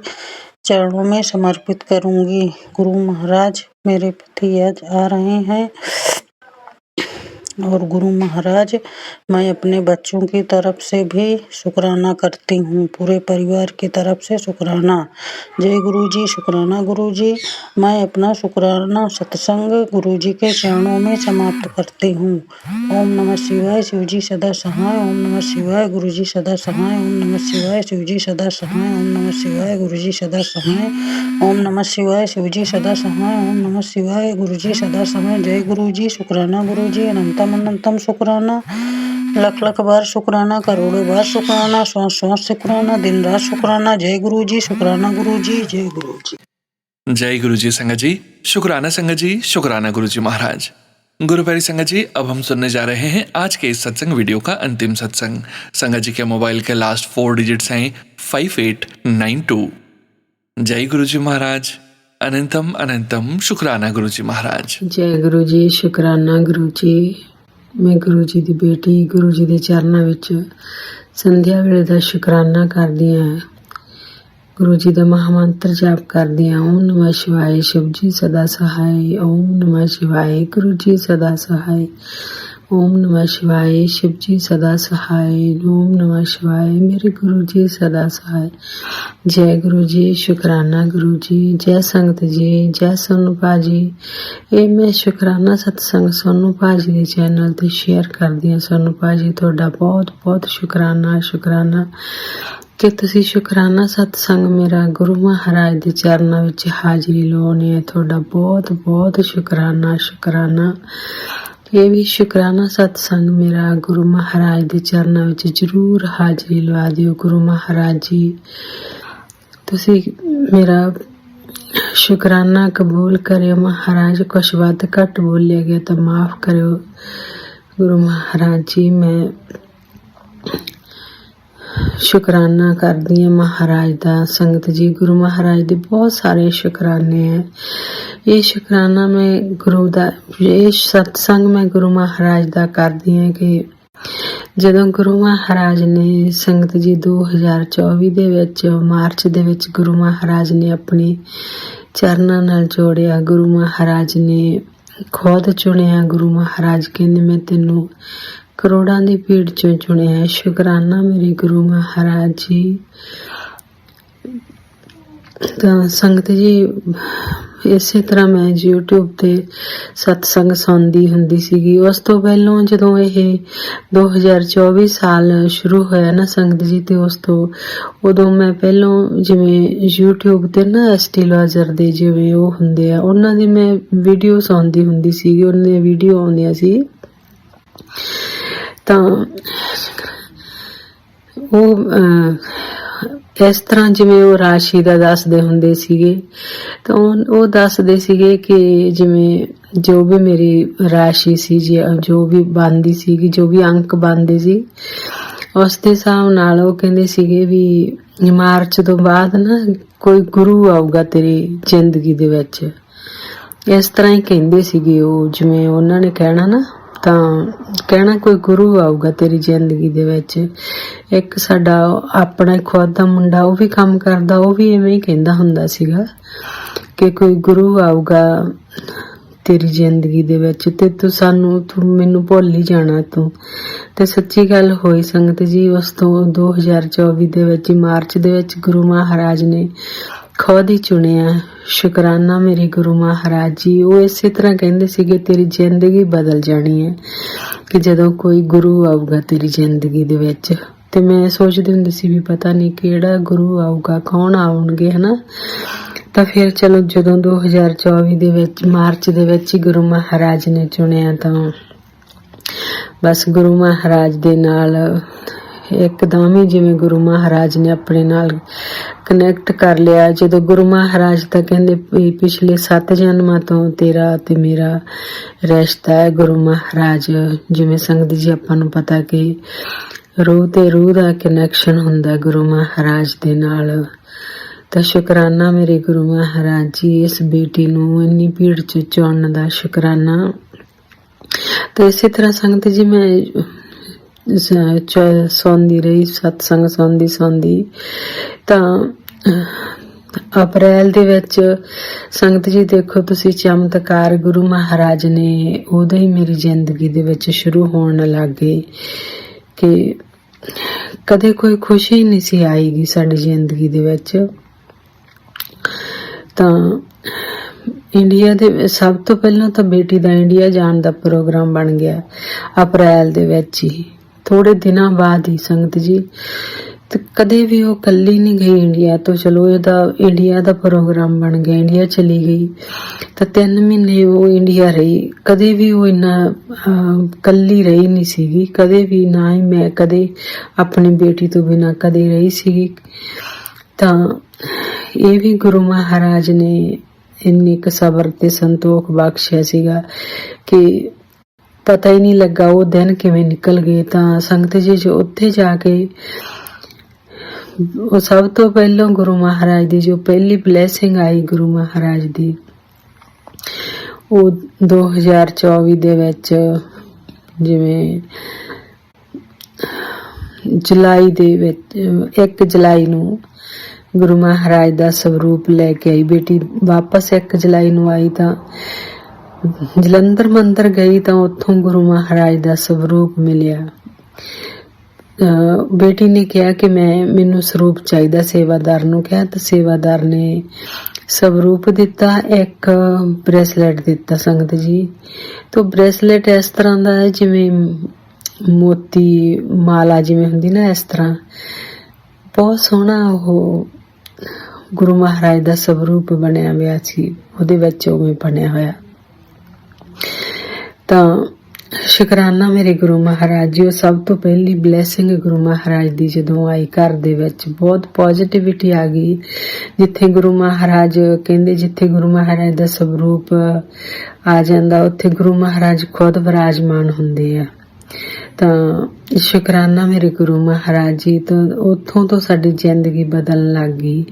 चरणों में समर्पित करूँगी। गुरु महाराज मेरे पति आज आ रहे हैं और गुरु महाराज मैं अपने बच्चों की तरफ से भी शुक्राना करती हूँ, पूरे परिवार की तरफ से शुक्राना। जय गुरुजी। शुक्राना गुरुजी। मैं अपना शुक्राना सत्संग गुरुजी के चरणों में समाप्त करती हूँ। ओम नमः शिवाय। शिवजी सदा सहाय। ओम नमः शिवाय। गुरुजी सदा सहाय। ओम नमः शिवाय। शिवजी सदा सहाय। ओम नमः शिवाय। गुरुजी सदा सहाय। ओम नमः शिवाय। शिवजी सदा सहाय। ओम नमः शिवाय। गुरुजी सदा सहाय। जय गुरुजी। शुक्राना गुरुजी। अनंतम अनंतम शुक्राना, लख लख बार शुक्राना, करोड़ों बार शुक्राना, सौ सौ शुक्राना, दिन रात शुक्राना। जय गुरुजी। शुक्राना गुरुजी। जय गुरुजी।
जय गुरुजी संगत जी। शुक्राना संगत जी। शुक्राना गुरुजी महाराज। गुरु प्यारी संगत जी, अब हम सुनने जा रहे हैं आज के इस सत्संग वीडियो का अंतिम सत्संग। संगत जी के मोबाइल के लास्ट 4 डिजिट्स हैं 5892। जय गुरुजी महाराज। अनंतम अनंतम शुक्राना गुरुजी महाराज।
जय गुरुजी। शुक्राना गुरुजी।
ਮੈਂ ਗੁਰੂ ਜੀ ਦੀ ਬੇਟੀ ਗੁਰੂ ਜੀ ਦੇ ਚਰਨਾਂ ਵਿੱਚ ਸੰਧਿਆ ਵੇਲੇ ਦਾ ਸ਼ੁਕਰਾਨਾ ਕਰਦੀ ਹਾਂ। ਗੁਰੂ ਜੀ ਦਾ ਮਹਾਮੰਤਰ ਜਾਪ ਕਰਦੀ ਹਾਂ। ਓਮ ਨਮः शिवाय शिव जी सदा सहाय। ओम नमः शिवाय गुरु जी सदा सहाय। ओम नमः शिवाय शिव जी सदा सहाय। ओम नमः शिवाय मेरे गुरु जी सदा सहाय। जय गुरु जी, शुकराना गुरु जी, जय संगत जी, जय सोनू भाजी। ਇਹ ਮੈਂ ਸ਼ੁਕਰਾਨਾ ਸਤਸੰਗ ਸੋਨੂ ਭਾਜੀ ਦੇ ਚੈਨਲ ਤੇ ਸ਼ੇਅਰ ਕਰਦੀ ਹਾਂ। ਸੋਨੂ ਭਾਜੀ ਤੁਹਾਡਾ ਬਹੁਤ ਬਹੁਤ ਸ਼ੁਕਰਾਨਾ ਕਿ ਤੁਸੀਂ ਸ਼ੁਕਰਾਨਾ ਸਤਸੰਗ ਮੇਰਾ ਗੁਰੂ ਮਹਾਰਾਜ ਦੇ ਚਰਨਾਂ ਵਿੱਚ ਹਾਜ਼ਰੀ ਲਾਉਣੀ ਹੈ। ਤੁਹਾਡਾ ਬਹੁਤ ਬਹੁਤ ਸ਼ੁਕਰਾਨਾ। ਇਹ ਵੀ ਸ਼ੁਕਰਾਨਾ ਸਤਸੰਗ ਮੇਰਾ ਗੁਰੂ ਮਹਾਰਾਜ ਦੇ ਚਰਨਾਂ ਵਿੱਚ ਜ਼ਰੂਰ ਹਾਜ਼ਰੀ ਲਵਾ ਦਿਓ। ਗੁਰੂ ਮਹਾਰਾਜ ਜੀ ਤੁਸੀਂ ਮੇਰਾ ਸ਼ੁਕਰਾਨਾ ਕਬੂਲ ਕਰਿਓ। ਮਹਾਰਾਜ ਕੁਛ ਵੱਧ ਘੱਟ ਬੋਲਿਆ ਗਿਆ ਤਾਂ ਮਾਫ ਕਰਿਓ। ਗੁਰੂ ਮਹਾਰਾਜ ਜੀ ਮੈਂ ਸ਼ੁਕਰਾਨਾ ਕਰਦੀ ਹਾਂ ਮਹਾਰਾਜ ਦਾ। ਸੰਗਤ ਜੀ ਗੁਰੂ ਮਹਾਰਾਜ ਦੇ ਬਹੁਤ ਸਾਰੇ ਸ਼ੁਕਰਾਨੇ ਹੈ। ਇਹ ਸ਼ੁਕਰਾਨਾ ਮੈਂ ਗੁਰੂ ਦਾ, ਇਹ ਸਤਸੰਗ ਮੈਂ ਗੁਰੂ ਮਹਾਰਾਜ ਦਾ ਕਰਦੀ ਹਾਂ ਕਿ ਜਦੋਂ ਗੁਰੂ ਮਹਾਰਾਜ ਨੇ ਸੰਗਤ ਜੀ 2024 ਦੇ ਵਿੱਚ ਮਾਰਚ ਦੇ ਵਿੱਚ ਗੁਰੂ ਮਹਾਰਾਜ ਨੇ ਆਪਣੇ ਚਰਨਾਂ ਨਾਲ ਜੋੜਿਆ। ਗੁਰੂ ਮਹਾਰਾਜ ਨੇ ਖੁਦ ਚੁਣਿਆ। ਗੁਰੂ ਮਹਾਰਾਜ ਕਹਿੰਦੇ ਮੈਂ ਤੈਨੂੰ ਕਰੋੜਾਂ ਦੀ ਭੀੜ ਚੋਂ ਚੁਣਿਆ। ਸ਼ੁਕਰਾਨਾ ਮੇਰੇ ਗੁਰੂ ਮਹਾਰਾਜ ਜੀ। ਤਾਂ ਸੰਗਤ ਜੀ ਇਸੇ ਤਰ੍ਹਾਂ ਮੈਂ YouTube ਤੇ ਸਤਸੰਗ ਸੁਣਦੀ ਹੁੰਦੀ ਸੀਗੀ। ਉਸ ਤੋਂ ਪਹਿਲਾਂ ਜਦੋਂ ਇਹ 2024 ਸਾਲ ਸ਼ੁਰੂ ਹੋਇਆ ਨਾ ਸੰਗਤ ਜੀ, ਤੇ ਉਸ ਤੋਂ ਉਦੋਂ ਮੈਂ ਪਹਿਲਾਂ ਜਿਵੇਂ YouTube ਤੇ ਨਾ ਐਸਟੀਲੋਜਰ ਦੇ ਜਿਵੇਂ ਉਹ ਹੁੰਦੇ ਆ ਉਹਨਾਂ ਦੀ ਮੈਂ ਵੀਡੀਓ ਸੁਣਦੀ ਹੁੰਦੀ ਸੀਗੀ। ਉਹਨਾਂ ਦੀਆਂ ਵੀਡੀਓ ਆਉਂਦੀਆਂ ਸੀ ਤਾਂ ਉਹ ਇਸ ਤਰ੍ਹਾਂ ਜਿਵੇਂ ਉਹ ਰਾਸ਼ੀ ਦਾ ਦੱਸਦੇ ਹੁੰਦੇ ਸੀਗੇ ਤਾਂ ਉਹ ਦੱਸਦੇ ਸੀਗੇ ਕਿ ਜਿਵੇਂ ਜੋ ਵੀ ਮੇਰੀ ਰਾਸ਼ੀ ਸੀ, ਜੋ ਵੀ ਬਣਦੀ ਸੀਗੀ, ਜੋ ਵੀ ਅੰਕ ਬਣਦੇ ਸੀ, ਉਸ ਦੇ ਹਿਸਾਬ ਨਾਲ ਉਹ ਕਹਿੰਦੇ ਸੀਗੇ ਵੀ ਮਾਰਚ ਤੋਂ ਬਾਅਦ ਨਾ ਕੋਈ ਗੁਰੂ ਆਊਗਾ ਤੇਰੀ ਜ਼ਿੰਦਗੀ ਦੇ ਵਿੱਚ। ਇਸ ਤਰ੍ਹਾਂ ਹੀ ਕਹਿੰਦੇ ਸੀਗੇ ਉਹ, ਜਿਵੇਂ ਉਹਨਾਂ ਨੇ ਕਹਿਣਾ ਨਾ ਤਾਂ ਕਹਿਣਾ ਕੋਈ ਗੁਰੂ ਆਊਗਾ ਤੇਰੀ ਜ਼ਿੰਦਗੀ ਦੇ ਵਿੱਚ। ਇੱਕ ਸਾਡਾ ਆਪਣਾ ਖੁਦ ਦਾ ਮੁੰਡਾ ਉਹ ਵੀ ਕੰਮ ਕਰਦਾ, ਉਹ ਵੀ ਐਵੇਂ ਹੀ ਕਹਿੰਦਾ ਹੁੰਦਾ ਸੀਗਾ ਕਿ ਕੋਈ ਗੁਰੂ ਆਊਗਾ ਤੇਰੀ ਜ਼ਿੰਦਗੀ ਦੇ ਵਿੱਚ ਤੇ ਤੂੰ ਮੈਨੂੰ ਭੁੱਲ ਹੀ ਜਾਣਾ ਤੂੰ। ਤੇ ਸੱਚੀ ਗੱਲ ਹੋਈ ਸੰਗਤ ਜੀ। ਉਸ ਤੋਂ 2024 ਦੇ ਵਿੱਚ ਮਾਰਚ ਦੇ ਵਿੱਚ ਗੁਰੂ ਮਹਾਰਾਜ ਨੇ ਖੁਦ ਹੀ ਚੁਣਿਆ। ਸ਼ੁਕਰਾਨਾ ਮੇਰੇ ਗੁਰੂ ਮਹਾਰਾਜ ਜੀ। ਉਹ ਇਸੇ ਤਰ੍ਹਾਂ ਕਹਿੰਦੇ ਸੀਗੇ ਤੇਰੀ ਜ਼ਿੰਦਗੀ ਬਦਲ ਜਾਣੀ ਹੈ ਕਿ ਜਦੋਂ ਕੋਈ ਗੁਰੂ ਆਊਗਾ ਤੇਰੀ ਜ਼ਿੰਦਗੀ ਦੇ ਵਿੱਚ। ਤੇ ਮੈਂ ਸੋਚਦੀ ਹੁੰਦੀ ਸੀ ਵੀ ਪਤਾ ਨਹੀਂ ਕਿਹੜਾ ਗੁਰੂ ਆਊਗਾ, ਕੌਣ ਆਉਣਗੇ ਹਨਾ। ਤਾਂ ਫਿਰ ਚਲੋ ਜਦੋਂ 2024 ਦੇ ਵਿੱਚ ਮਾਰਚ ਦੇ ਵਿੱਚ ਹੀ ਗੁਰੂ ਮਹਾਰਾਜ ਨੇ ਚੁਣਿਆ ਤਾਂ ਬਸ ਗੁਰੂ ਮਹਾਰਾਜ ਦੇ ਨਾਲ ਇੱਕਦਮ ਹੀ ਜਿਵੇਂ ਗੁਰੂ ਮਹਾਰਾਜ ਨੇ ਆਪਣੇ ਨਾਲ ਕਨੈਕਟ ਕਰ ਲਿਆ। ਜਦੋਂ ਗੁਰੂ ਮਹਾਰਾਜ ਤਾਂ ਕਹਿੰਦੇ ਪਿਛਲੇ 7 ਜਨਮਾਂ ਤੋਂ ਤੇਰਾ ਤੇ ਮੇਰਾ ਰਿਸ਼ਤਾ ਹੈ। ਗੁਰੂ ਮਹਾਰਾਜ ਜਿਵੇਂ ਸੰਗਤ ਜੀ ਆਪਾਂ ਨੂੰ ਪਤਾ ਕਿ ਰੂਹ ਤੇ ਰੂਹ ਦਾ ਕਨੈਕਸ਼ਨ ਹੁੰਦਾ ਗੁਰੂ ਮਹਾਰਾਜ ਦੇ ਨਾਲ। ਤਾਂ ਸ਼ੁਕਰਾਨਾ ਮੇਰੇ ਗੁਰੂ ਮਹਾਰਾਜ ਜੀ। ਇਸ ਬੇਟੀ ਨੂੰ ਇੰਨੀ ਭੀੜ ਚ ਚੁਣਨ ਦਾ ਸ਼ੁਕਰਾਨਾ। ਤੇ ਇਸੇ ਤਰ੍ਹਾਂ ਸੰਗਤ ਜੀ ਮੈਂ ਸੁਣਦੀ ਰਹੀ ਸਤਸੰਗ, ਸੁਣਦੀ ਤਾਂ ਅਪ੍ਰੈਲ ਦੇ ਵਿੱਚ ਸੰਗਤ ਜੀ ਦੇਖੋ ਤੁਸੀਂ ਚਮਤਕਾਰ ਗੁਰੂ ਮਹਾਰਾਜ ਨੇ ਉਦੋਂ ਹੀ ਮੇਰੀ ਜ਼ਿੰਦਗੀ ਦੇ ਵਿੱਚ ਸ਼ੁਰੂ ਹੋਣ ਲੱਗ ਗਏ ਕਿ ਕਦੇ ਕੋਈ ਖੁਸ਼ੀ ਨਹੀਂ ਸੀ ਆਏਗੀ ਸਾਡੀ ਜ਼ਿੰਦਗੀ ਦੇ ਵਿੱਚ। ਤਾਂ ਇੰਡੀਆ ਦੇ ਸਭ ਤੋਂ ਪਹਿਲਾਂ ਤਾਂ ਬੇਟੀ ਦਾ ਇੰਡੀਆ ਜਾਣ ਦਾ ਪ੍ਰੋਗਰਾਮ ਬਣ ਗਿਆ ਅਪ੍ਰੈਲ ਦੇ ਵਿੱਚ ਹੀ, ਥੋੜੇ ਦਿਨਾਂ ਬਾਅਦ ਹੀ ਸੰਗਤ ਜੀ। ਤੇ ਕਦੇ ਵੀ ਉਹ ਕੱਲੀ ਨਹੀਂ ਗਈ ਇੰਡੀਆ ਤੋਂ। ਚਲੋ ਇਹਦਾ ਇੰਡੀਆ ਦਾ ਪ੍ਰੋਗਰਾਮ ਬਣ ਗਿਆ, ਇੰਡੀਆ ਚਲੀ ਗਈ ਤਾਂ 3 ਮਹੀਨੇ ਉਹ ਇੰਡੀਆ ਰਹੀ। ਕਦੇ ਵੀ ਉਹ ਇੰਨਾ ਕੱਲੀ ਰਹੀ ਨਹੀਂ ਸੀਗੀ, ਕਦੇ ਵੀ ਨਾ ਹੀ ਮੈਂ ਕਦੇ ਆਪਣੀ ਬੇਟੀ ਤੋਂ ਬਿਨਾਂ ਕਦੇ ਰਹੀ ਸੀਗੀ। ਤਾਂ ਇਹ ਵੀ ਗੁਰੂ ਮਹਾਰਾਜ ਨੇ ਇੰਨੀ ਕੁ ਸਬਰ ਤੇ ਸੰਤੋਖ ਬਖਸ਼ਿਆ ਸੀਗਾ ਕਿ ਪਤਾ ਹੀ ਨਹੀਂ ਲੱਗਾ ਉਹ ਦਿਨ ਕਿਵੇਂ ਨਿਕਲ ਗਏ। ਤਾਂ ਸੰਗਤ ਜੀ ਜੋ ਉੱਥੇ ਜਾ ਕੇ ਉਹ ਸਭ ਤੋਂ ਪਹਿਲਾਂ ਗੁਰੂ ਮਹਾਰਾਜ ਦੀ ਜੋ ਪਹਿਲੀ ਬਲੇਸਿੰਗ ਆਈ ਗੁਰੂ ਮਹਾਰਾਜ ਦੀ, ਉਹ 2024 ਦੇ ਵਿੱਚ ਜਿਵੇਂ ਜੁਲਾਈ ਦੇ ਵਿੱਚ 1 ਜੁਲਾਈ ਨੂੰ ਗੁਰੂ ਮਹਾਰਾਜ ਦਾ ਸਵਰੂਪ ਲੈ ਕੇ ਆਈ ਬੇਟੀ। ਵਾਪਸ 1 ਜੁਲਾਈ ਨੂੰ ਆਈ ਤਾਂ ਜਲੰਧਰ ਮੰਦਿਰ ਗਈ ਤਾਂ ਉੱਥੋਂ ਗੁਰੂ ਮਹਾਰਾਜ ਦਾ ਸਵਰੂਪ ਮਿਲਿਆ। ਬੇਟੀ ਨੇ ਕਿਹਾ ਕਿ ਮੈਨੂੰ ਸਰੂਪ ਚਾਹੀਦਾ, ਸੇਵਾਦਾਰ ਨੂੰ ਕਿਹਾ ਤਾਂ ਸੇਵਾਦਾਰ ਨੇ ਸਵਰੂਪ ਦਿੱਤਾ, ਇੱਕ ਬ੍ਰੇਸਲੇਟ ਦਿੱਤਾ ਸੰਗਤ ਜੀ। ਤਾਂ ਬ੍ਰੇਸਲੇਟ ਇਸ ਤਰ੍ਹਾਂ ਦਾ ਹੈ ਜਿਵੇਂ ਮੋਤੀ ਮਾਲਾ ਜਿਵੇਂ ਹੁੰਦੀ ਨਾ, ਇਸ ਤਰ੍ਹਾਂ ਬਹੁਤ ਸੋਹਣਾ ਉਹ ਗੁਰੂ ਮਹਾਰਾਜ ਦਾ ਸਵਰੂਪ ਬਣਿਆ ਹੋਇਆ ਸੀ, ਉਹਦੇ ਵਿੱਚ ਉਵੇਂ ਬਣਿਆ ਹੋਇਆ। ਤਾਂ ਸ਼ੁਕਰਾਨਾ ਮੇਰੇ ਗੁਰੂ ਮਹਾਰਾਜ ਜੀ। ਉਹ ਸਭ ਤੋਂ ਪਹਿਲੀ ਬਲੈਸਿੰਗ ਗੁਰੂ ਮਹਾਰਾਜ ਦੀ ਜਦੋਂ ਆਈ ਘਰ ਦੇ ਵਿੱਚ ਬਹੁਤ ਪੋਜ਼ਿਟਿਵਿਟੀ ਆ ਗਈ। ਜਿੱਥੇ ਗੁਰੂ ਮਹਾਰਾਜ ਕਹਿੰਦੇ, ਜਿੱਥੇ ਗੁਰੂ ਮਹਾਰਾਜ ਦਾ ਸਵਰੂਪ ਆ ਜਾਂਦਾ ਉੱਥੇ ਗੁਰੂ ਮਹਾਰਾਜ ਖੁਦ ਵਿਰਾਜਮਾਨ ਹੁੰਦੇ ਆ। ਤਾਂ ਸ਼ੁਕਰਾਨਾ ਮੇਰੇ ਗੁਰੂ ਮਹਾਰਾਜ ਜੀ। ਤਾਂ ਉੱਥੋਂ ਤੋਂ ਸਾਡੀ ਜ਼ਿੰਦਗੀ ਬਦਲਣ ਲੱਗ ਗਈ।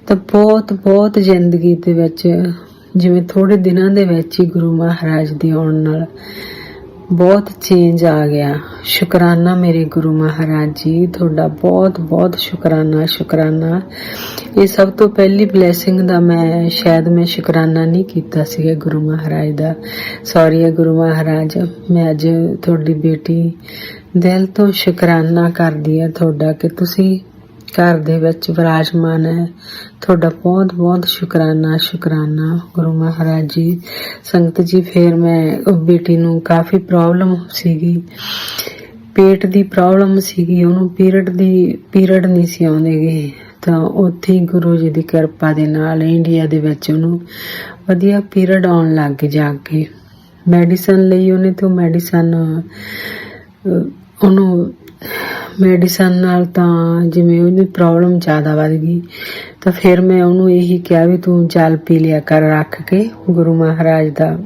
ਤਾਂ ਬਹੁਤ ਜ਼ਿੰਦਗੀ ਦੇ ਵਿੱਚ ਜਿਵੇਂ ਥੋੜੇ ਦਿਨਾਂ ਦੇ ਵਿੱਚ ਹੀ ਗੁਰੂ ਮਹਾਰਾਜ ਦੇ ਆਉਣ ਨਾਲ ਬਹੁਤ ਚੇਂਜ ਆ ਗਿਆ। ਸ਼ੁਕਰਾਨਾ ਮੇਰੇ ਗੁਰੂ ਮਹਾਰਾਜ ਜੀ, ਤੁਹਾਡਾ ਬਹੁਤ ਸ਼ੁਕਰਾਨਾ। ਇਹ ਸਭ ਤੋਂ ਪਹਿਲੀ ਬਲੈਸਿੰਗ ਦਾ ਮੈਂ ਸ਼ੁਕਰਾਨਾ ਨਹੀਂ ਕੀਤਾ ਸੀਗਾ ਗੁਰੂ ਮਹਾਰਾਜ ਦਾ। ਸੌਰੀ ਹੈ ਗੁਰੂ ਮਹਾਰਾਜ, ਮੈਂ ਅੱਜ ਤੁਹਾਡੀ ਬੇਟੀ ਦਿਲ ਤੋਂ ਸ਼ੁਕਰਾਨਾ ਕਰਦੀ ਹੈ ਤੁਹਾਡਾ ਕਿ ਤੁਸੀਂ ਘਰ ਦੇ ਵਿੱਚ ਵਿਰਾਜਮਾਨ ਹੈ। ਤੁਹਾਡਾ ਬਹੁਤ ਸ਼ੁਕਰਾਨਾ ਗੁਰੂ ਮਹਾਰਾਜ ਜੀ। ਸੰਗਤ ਜੀ, ਫਿਰ ਮੈਂ ਬੇਟੀ ਨੂੰ ਕਾਫੀ ਪ੍ਰੋਬਲਮ ਸੀਗੀ, ਪੇਟ ਦੀ ਪ੍ਰੋਬਲਮ ਸੀਗੀ, ਉਹਨੂੰ ਪੀਰੀਅਡ ਨਹੀਂ ਸੀ ਆਉਂਦੇਗੇ। ਤਾਂ ਉੱਥੇ ਹੀ ਗੁਰੂ ਜੀ ਦੀ ਕਿਰਪਾ ਦੇ ਨਾਲ ਇੰਡੀਆ ਦੇ ਵਿੱਚ ਉਹਨੂੰ ਵਧੀਆ ਪੀਰੀਅਡ ਆਉਣ ਲੱਗ ਗਏ। ਜਾ ਕੇ ਮੈਡੀਸਨ ਲਈ ਉਹਨੇ, ਤੇ ਮੈਡੀਸਨ ਨਾਲ ਤਾਂ ਜਿਵੇਂ ਉਹਦੀ ਪ੍ਰੋਬਲਮ ਜ਼ਿਆਦਾ ਵੱਧ ਗਈ। ਤਾਂ ਫਿਰ ਮੈਂ ਉਹਨੂੰ ਇਹੀ ਕਿਹਾ ਵੀ ਤੂੰ ਜਲ ਪੀ ਲਿਆ ਕਰ ਰੱਖ ਕੇ ਗੁਰੂ ਮਹਾਰਾਜ ਦਾ।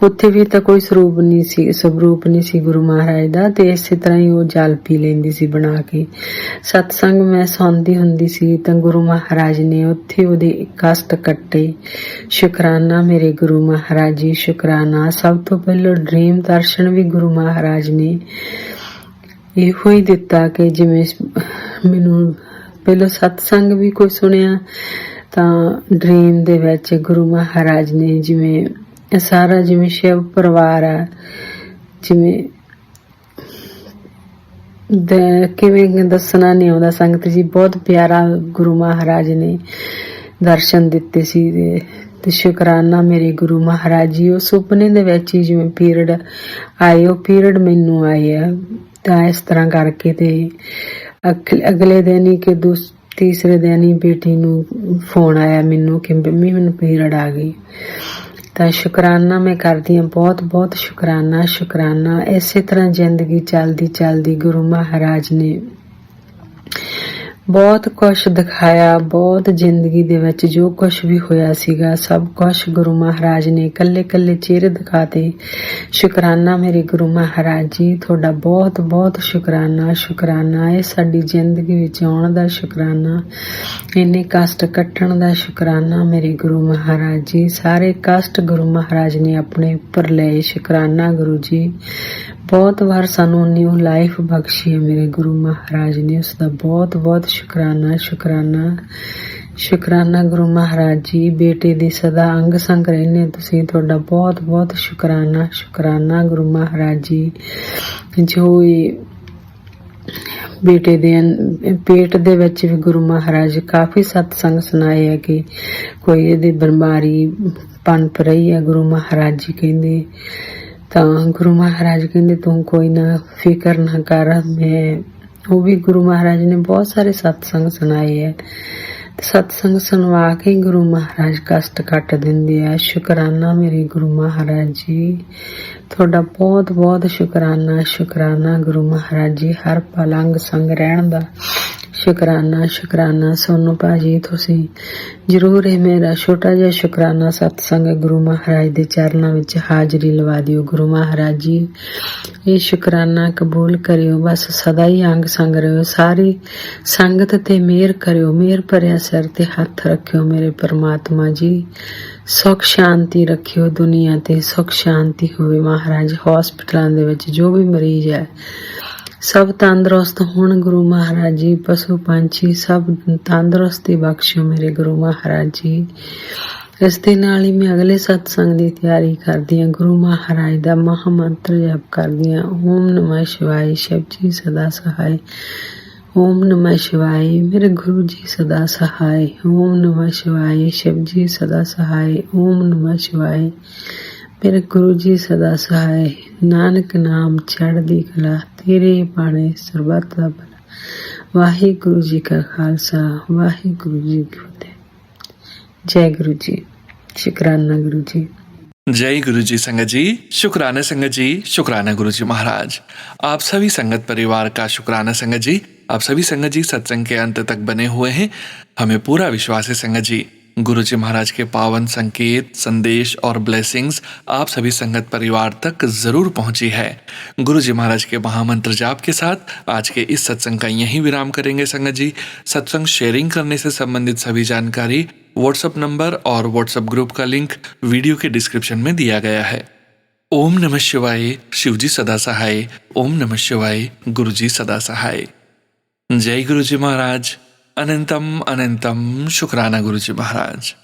ਉੱਥੇ ਵੀ ਤਾਂ ਕੋਈ ਸਰੂਪ ਨਹੀਂ ਸੀ ਗੁਰੂ ਮਹਾਰਾਜ ਦਾ, ਤੇ ਇਸੇ ਤਰ੍ਹਾਂ ਹੀ ਉਹ ਜਲ ਪੀ ਲੈਂਦੀ ਸੀ ਬਣਾ ਕੇ। ਸਤਸੰਗ ਮੈਂ ਸੁਣਦੀ ਹੁੰਦੀ ਸੀ ਤਾਂ ਗੁਰੂ ਮਹਾਰਾਜ ਨੇ ਉੱਥੇ ਉਹਦੇ ਕਸ਼ਟ ਕੱਟੇ। ਸ਼ੁਕਰਾਨਾ ਮੇਰੇ ਗੁਰੂ ਮਹਾਰਾਜ ਜੀ, ਸ਼ੁਕਰਾਨਾ। ਸਭ ਤੋਂ ਪਹਿਲਾਂ ਡ੍ਰੀਮ ਦਰਸ਼ਨ ਵੀ ਗੁਰੂ ਮਹਾਰਾਜ ਨੇ ਇਹੋ ਹੀ ਦਿੱਤਾ ਕਿ ਜਿਵੇਂ ਮੈਨੂੰ ਪਹਿਲਾਂ ਸਤਸੰਗ ਵੀ ਕੋਈ ਸੁਣਿਆ ਤਾਂ ਡ੍ਰੀਮ ਦੇ ਵਿੱਚ ਗੁਰੂ ਮਹਾਰਾਜ ਨੇ ਜਿਵੇਂ ਸਾਰਾ ਜਿਵੇਂ ਸ਼ਿਵ ਪਰਿਵਾਰ ਆ, ਜਿਵੇਂ ਕਿਵੇਂ ਦੱਸਣਾ ਨਹੀਂ ਆਉਂਦਾ ਸੰਗਤ ਜੀ। ਬਹੁਤ ਪਿਆਰਾ ਗੁਰੂ ਮਹਾਰਾਜ ਨੇ ਦਰਸ਼ਨ ਦਿੱਤੇ ਸੀ। ਤੇ ਸ਼ੁਕਰਾਨਾ ਮੇਰੇ ਗੁਰੂ ਮਹਾਰਾਜ ਜੀ। ਉਹ ਸੁਪਨੇ ਦੇ ਵਿੱਚ ਹੀ ਜਿਵੇਂ ਪੀਰੀਅਡ ਆਏ, ਉਹ ਪੀਰੀਅਡ ਮੈਨੂੰ ਆਏ ਆ। ਤਾਂ ਇਸ ਤਰ੍ਹਾਂ ਕਰਕੇ ਤੇ ਅਗਲੇ ਦਿਨ ਹੀ ਕਿ ਤੀਸਰੇ ਦਿਨ ਹੀ ਬੇਟੀ ਨੂੰ ਫੋਨ ਆਇਆ ਮੈਨੂੰ ਕਿ ਮੰਮੀ ਮੈਨੂੰ ਪੀਰੀਅਡ ਆ ਗਈ। ਤਾਂ ਸ਼ੁਕਰਾਨਾ ਮੈਂ ਕਰਦੀ ਹਾਂ, ਬਹੁਤ ਸ਼ੁਕਰਾਨਾ। ਇਸੇ ਤਰ੍ਹਾਂ ਜ਼ਿੰਦਗੀ ਚੱਲਦੀ ਗੁਰੂ ਮਹਾਰਾਜ ਨੇ ਬਹੁਤ ਕੁਛ ਦਿਖਾਇਆ। ਬਹੁਤ ਜ਼ਿੰਦਗੀ ਦੇ ਵਿੱਚ ਜੋ ਕੁਛ ਵੀ ਹੋਇਆ ਸੀਗਾ ਸਭ ਕੁਛ ਗੁਰੂ ਮਹਾਰਾਜ ਨੇ ਕੱਲੇ ਚਿਹਰੇ ਦਿਖਾਤੇ। ਸ਼ੁਕਰਾਨਾ ਮੇਰੇ ਗੁਰੂ ਮਹਾਰਾਜ ਜੀ, ਤੁਹਾਡਾ ਬਹੁਤ ਸ਼ੁਕਰਾਨਾ। ਇਹ ਸਾਡੀ ਜ਼ਿੰਦਗੀ ਵਿੱਚ ਆਉਣ ਦਾ ਸ਼ੁਕਰਾਨਾ, ਇੰਨੇ ਕਸ਼ਟ ਕੱਟਣ ਦਾ ਸ਼ੁਕਰਾਨਾ ਮੇਰੇ ਗੁਰੂ ਮਹਾਰਾਜ ਜੀ। ਸਾਰੇ ਕਸ਼ਟ ਗੁਰੂ ਮਹਾਰਾਜ ਨੇ ਆਪਣੇ ਉੱਪਰ ਲਏ। ਸ਼ੁਕਰਾਨਾ ਗੁਰੂ ਜੀ। ਬਹੁਤ ਵਾਰ ਸਾਨੂੰ ਨਿਊ ਲਾਈਫ ਬਖਸ਼ੀ ਹੈ ਮੇਰੇ ਗੁਰੂ ਮਹਾਰਾਜ ਨੇ, ਉਸ ਦਾ ਬਹੁਤ ਸ਼ੁਕਰਾਨਾ ਗੁਰੂ ਮਹਾਰਾਜ ਜੀ। ਬੇਟੇ ਦੀ ਸਦਾ ਅੰਗ ਸੰਗ ਰਹਿੰਦੇ ਤੁਸੀਂ, ਤੁਹਾਡਾ ਬਹੁਤ ਸ਼ੁਕਰਾਨਾ ਗੁਰੂ ਮਹਾਰਾਜ ਜੀ। ਜੋ ਬੇਟੇ ਦੇ ਪੇਟ ਦੇ ਵਿੱਚ ਵੀ ਗੁਰੂ ਮਹਾਰਾਜ ਕਾਫੀ ਸਤਸੰਗ ਸੁਣਾਏ ਹੈ ਕਿ ਕੋਈ ਇਹਦੀ ਬਿਮਾਰੀ ਪਨਪ ਰਹੀ ਹੈ। ਗੁਰੂ ਮਹਾਰਾਜ ਜੀ ਕਹਿੰਦੇ, ਤਾਂ ਗੁਰੂ ਮਹਾਰਾਜ ਕਹਿੰਦੇ ਤੂੰ ਕੋਈ ਨਾ ਫਿਕਰ ਨਾ ਕਰ। ਉਹ ਵੀ ਗੁਰੂ ਮਹਾਰਾਜ ਨੇ ਬਹੁਤ ਸਾਰੇ ਸਤਸੰਗ ਸੁਣਾਏ ਹੈ। ਸਤਸੰਗ ਸੁਣਵਾ ਕੇ ਗੁਰੂ ਮਹਾਰਾਜ ਕਸ਼ਟ ਕੱਟ ਦਿੰਦੇ ਆ। ਸ਼ੁਕਰਾਨਾ ਮੇਰੇ ਗੁਰੂ ਮਹਾਰਾਜ ਜੀ, ਤੁਹਾਡਾ ਬਹੁਤ ਸ਼ੁਕਰਾਨਾ ਗੁਰੂ ਮਹਾਰਾਜ ਜੀ। ਹਰ ਪਲ ਅੰਗ ਸੰਗ ਰਹਿਣ ਦਾ ਸ਼ੁਕਰਾਨਾ ਸੋਨੂੰ ਭਾਜੀ, ਤੁਸੀਂ ਜ਼ਰੂਰ ਇਹ ਮੇਰਾ ਛੋਟਾ ਜਿਹਾ ਸ਼ੁਕਰਾਨਾ ਸਤਸੰਗ ਗੁਰੂ ਮਹਾਰਾਜ ਦੇ ਚਰਨਾਂ ਵਿੱਚ ਹਾਜ਼ਰੀ ਲਵਾ ਦਿਓ। ਗੁਰੂ ਮਹਾਰਾਜ ਜੀ, ਇਹ ਸ਼ੁਕਰਾਨਾ ਕਬੂਲ ਕਰਿਓ, ਬਸ ਸਦਾ ਹੀ ਅੰਗ ਸੰਗ ਰਹੋ, ਸਾਰੀ ਸੰਗਤ ਤੇ ਮਿਹਰ ਕਰਿਓ, ਮਿਹਰ ਭਰਿਆ ਸਿਰ ਤੇ ਹੱਥ ਰੱਖਿਓ ਮੇਰੇ ਪਰਮਾਤਮਾ ਜੀ। ਸੁੱਖ ਸ਼ਾਂਤੀ ਰੱਖਿਓ ਦੁਨੀਆ ਤੇ, ਸੁੱਖ ਸ਼ਾਂਤੀ ਹੋਵੇ ਮਹਾਰਾਜ। ਹਸਪਤਾਲਾਂ ਦੇ ਵਿੱਚ ਜੋ ਵੀ ਮਰੀਜ਼ ਹੈ ਸਭ ਤੰਦਰੁਸਤ ਹੋਣ ਗੁਰੂ ਮਹਾਰਾਜ ਜੀ। ਪਸ਼ੂ ਪੰਛੀ ਸਭ ਤੰਦਰੁਸਤੀ ਬਖਸ਼ਿਓ ਮੇਰੇ ਗੁਰੂ ਮਹਾਰਾਜ ਜੀ। ਇਸ ਦੇ ਨਾਲ ਹੀ ਮੈਂ ਅਗਲੇ ਸਤਸੰਗ ਦੀ ਤਿਆਰੀ ਕਰਦੀ ਹਾਂ। ਗੁਰੂ ਮਹਾਰਾਜ ਦਾ ਮਹਾ ਮੰਤਰ ਜਪ ਕਰਦੀ ਹਾਂ। ਓਮ ਨਮः ਸ਼ਿਵਾय, शिव जी सदा सहाय। ओम नमः शिवाय, मेरे गुरु जी सदा सहाय। ओम नमः शिवाय, शिव जी सदा सहाय। ओम नमः शिवाय, मेरे गुरु जी सदा सहाय। नानक नाम चढ़दी कला, तेरे बाणे सरबत दा भला। वाहिगुरु जी का खालसा, वाहिगुरु जी की फतेह। जय गुरु जी। शुकराना गुरु जी।
जय गुरु जी संगत जी, शुक्राना संगत जी, शुक्राना गुरु जी महाराज। आप सभी संगत परिवार का शुक्राना संगत जी। आप सभी संगत जी सत्संग के अंत तक बने हुए हैं। हमें पूरा विश्वास है संगत जी, गुरु जी महाराज के पावन संकेत, संदेश और ब्लेसिंग्स आप सभी संगत परिवार तक जरूर पहुंची है। गुरु जी महाराज के महामंत्र जाप के साथ आज के इस सत्संग का यहीं विराम करेंगे संगत जी। सत्संग शेयरिंग करने से संबंधित सभी जानकारी व्हाट्सएप नंबर और व्हाट्सएप ग्रुप का लिंक वीडियो के डिस्क्रिप्शन में दिया गया है। ओम नमः शिवाय, शिव जी सदा सहाय। ओम नमः शिवाय, गुरु जी सदा सहाय। जय गुरु जी महाराज। अनंतम अनंतम शुक्राना गुरु जी महाराज।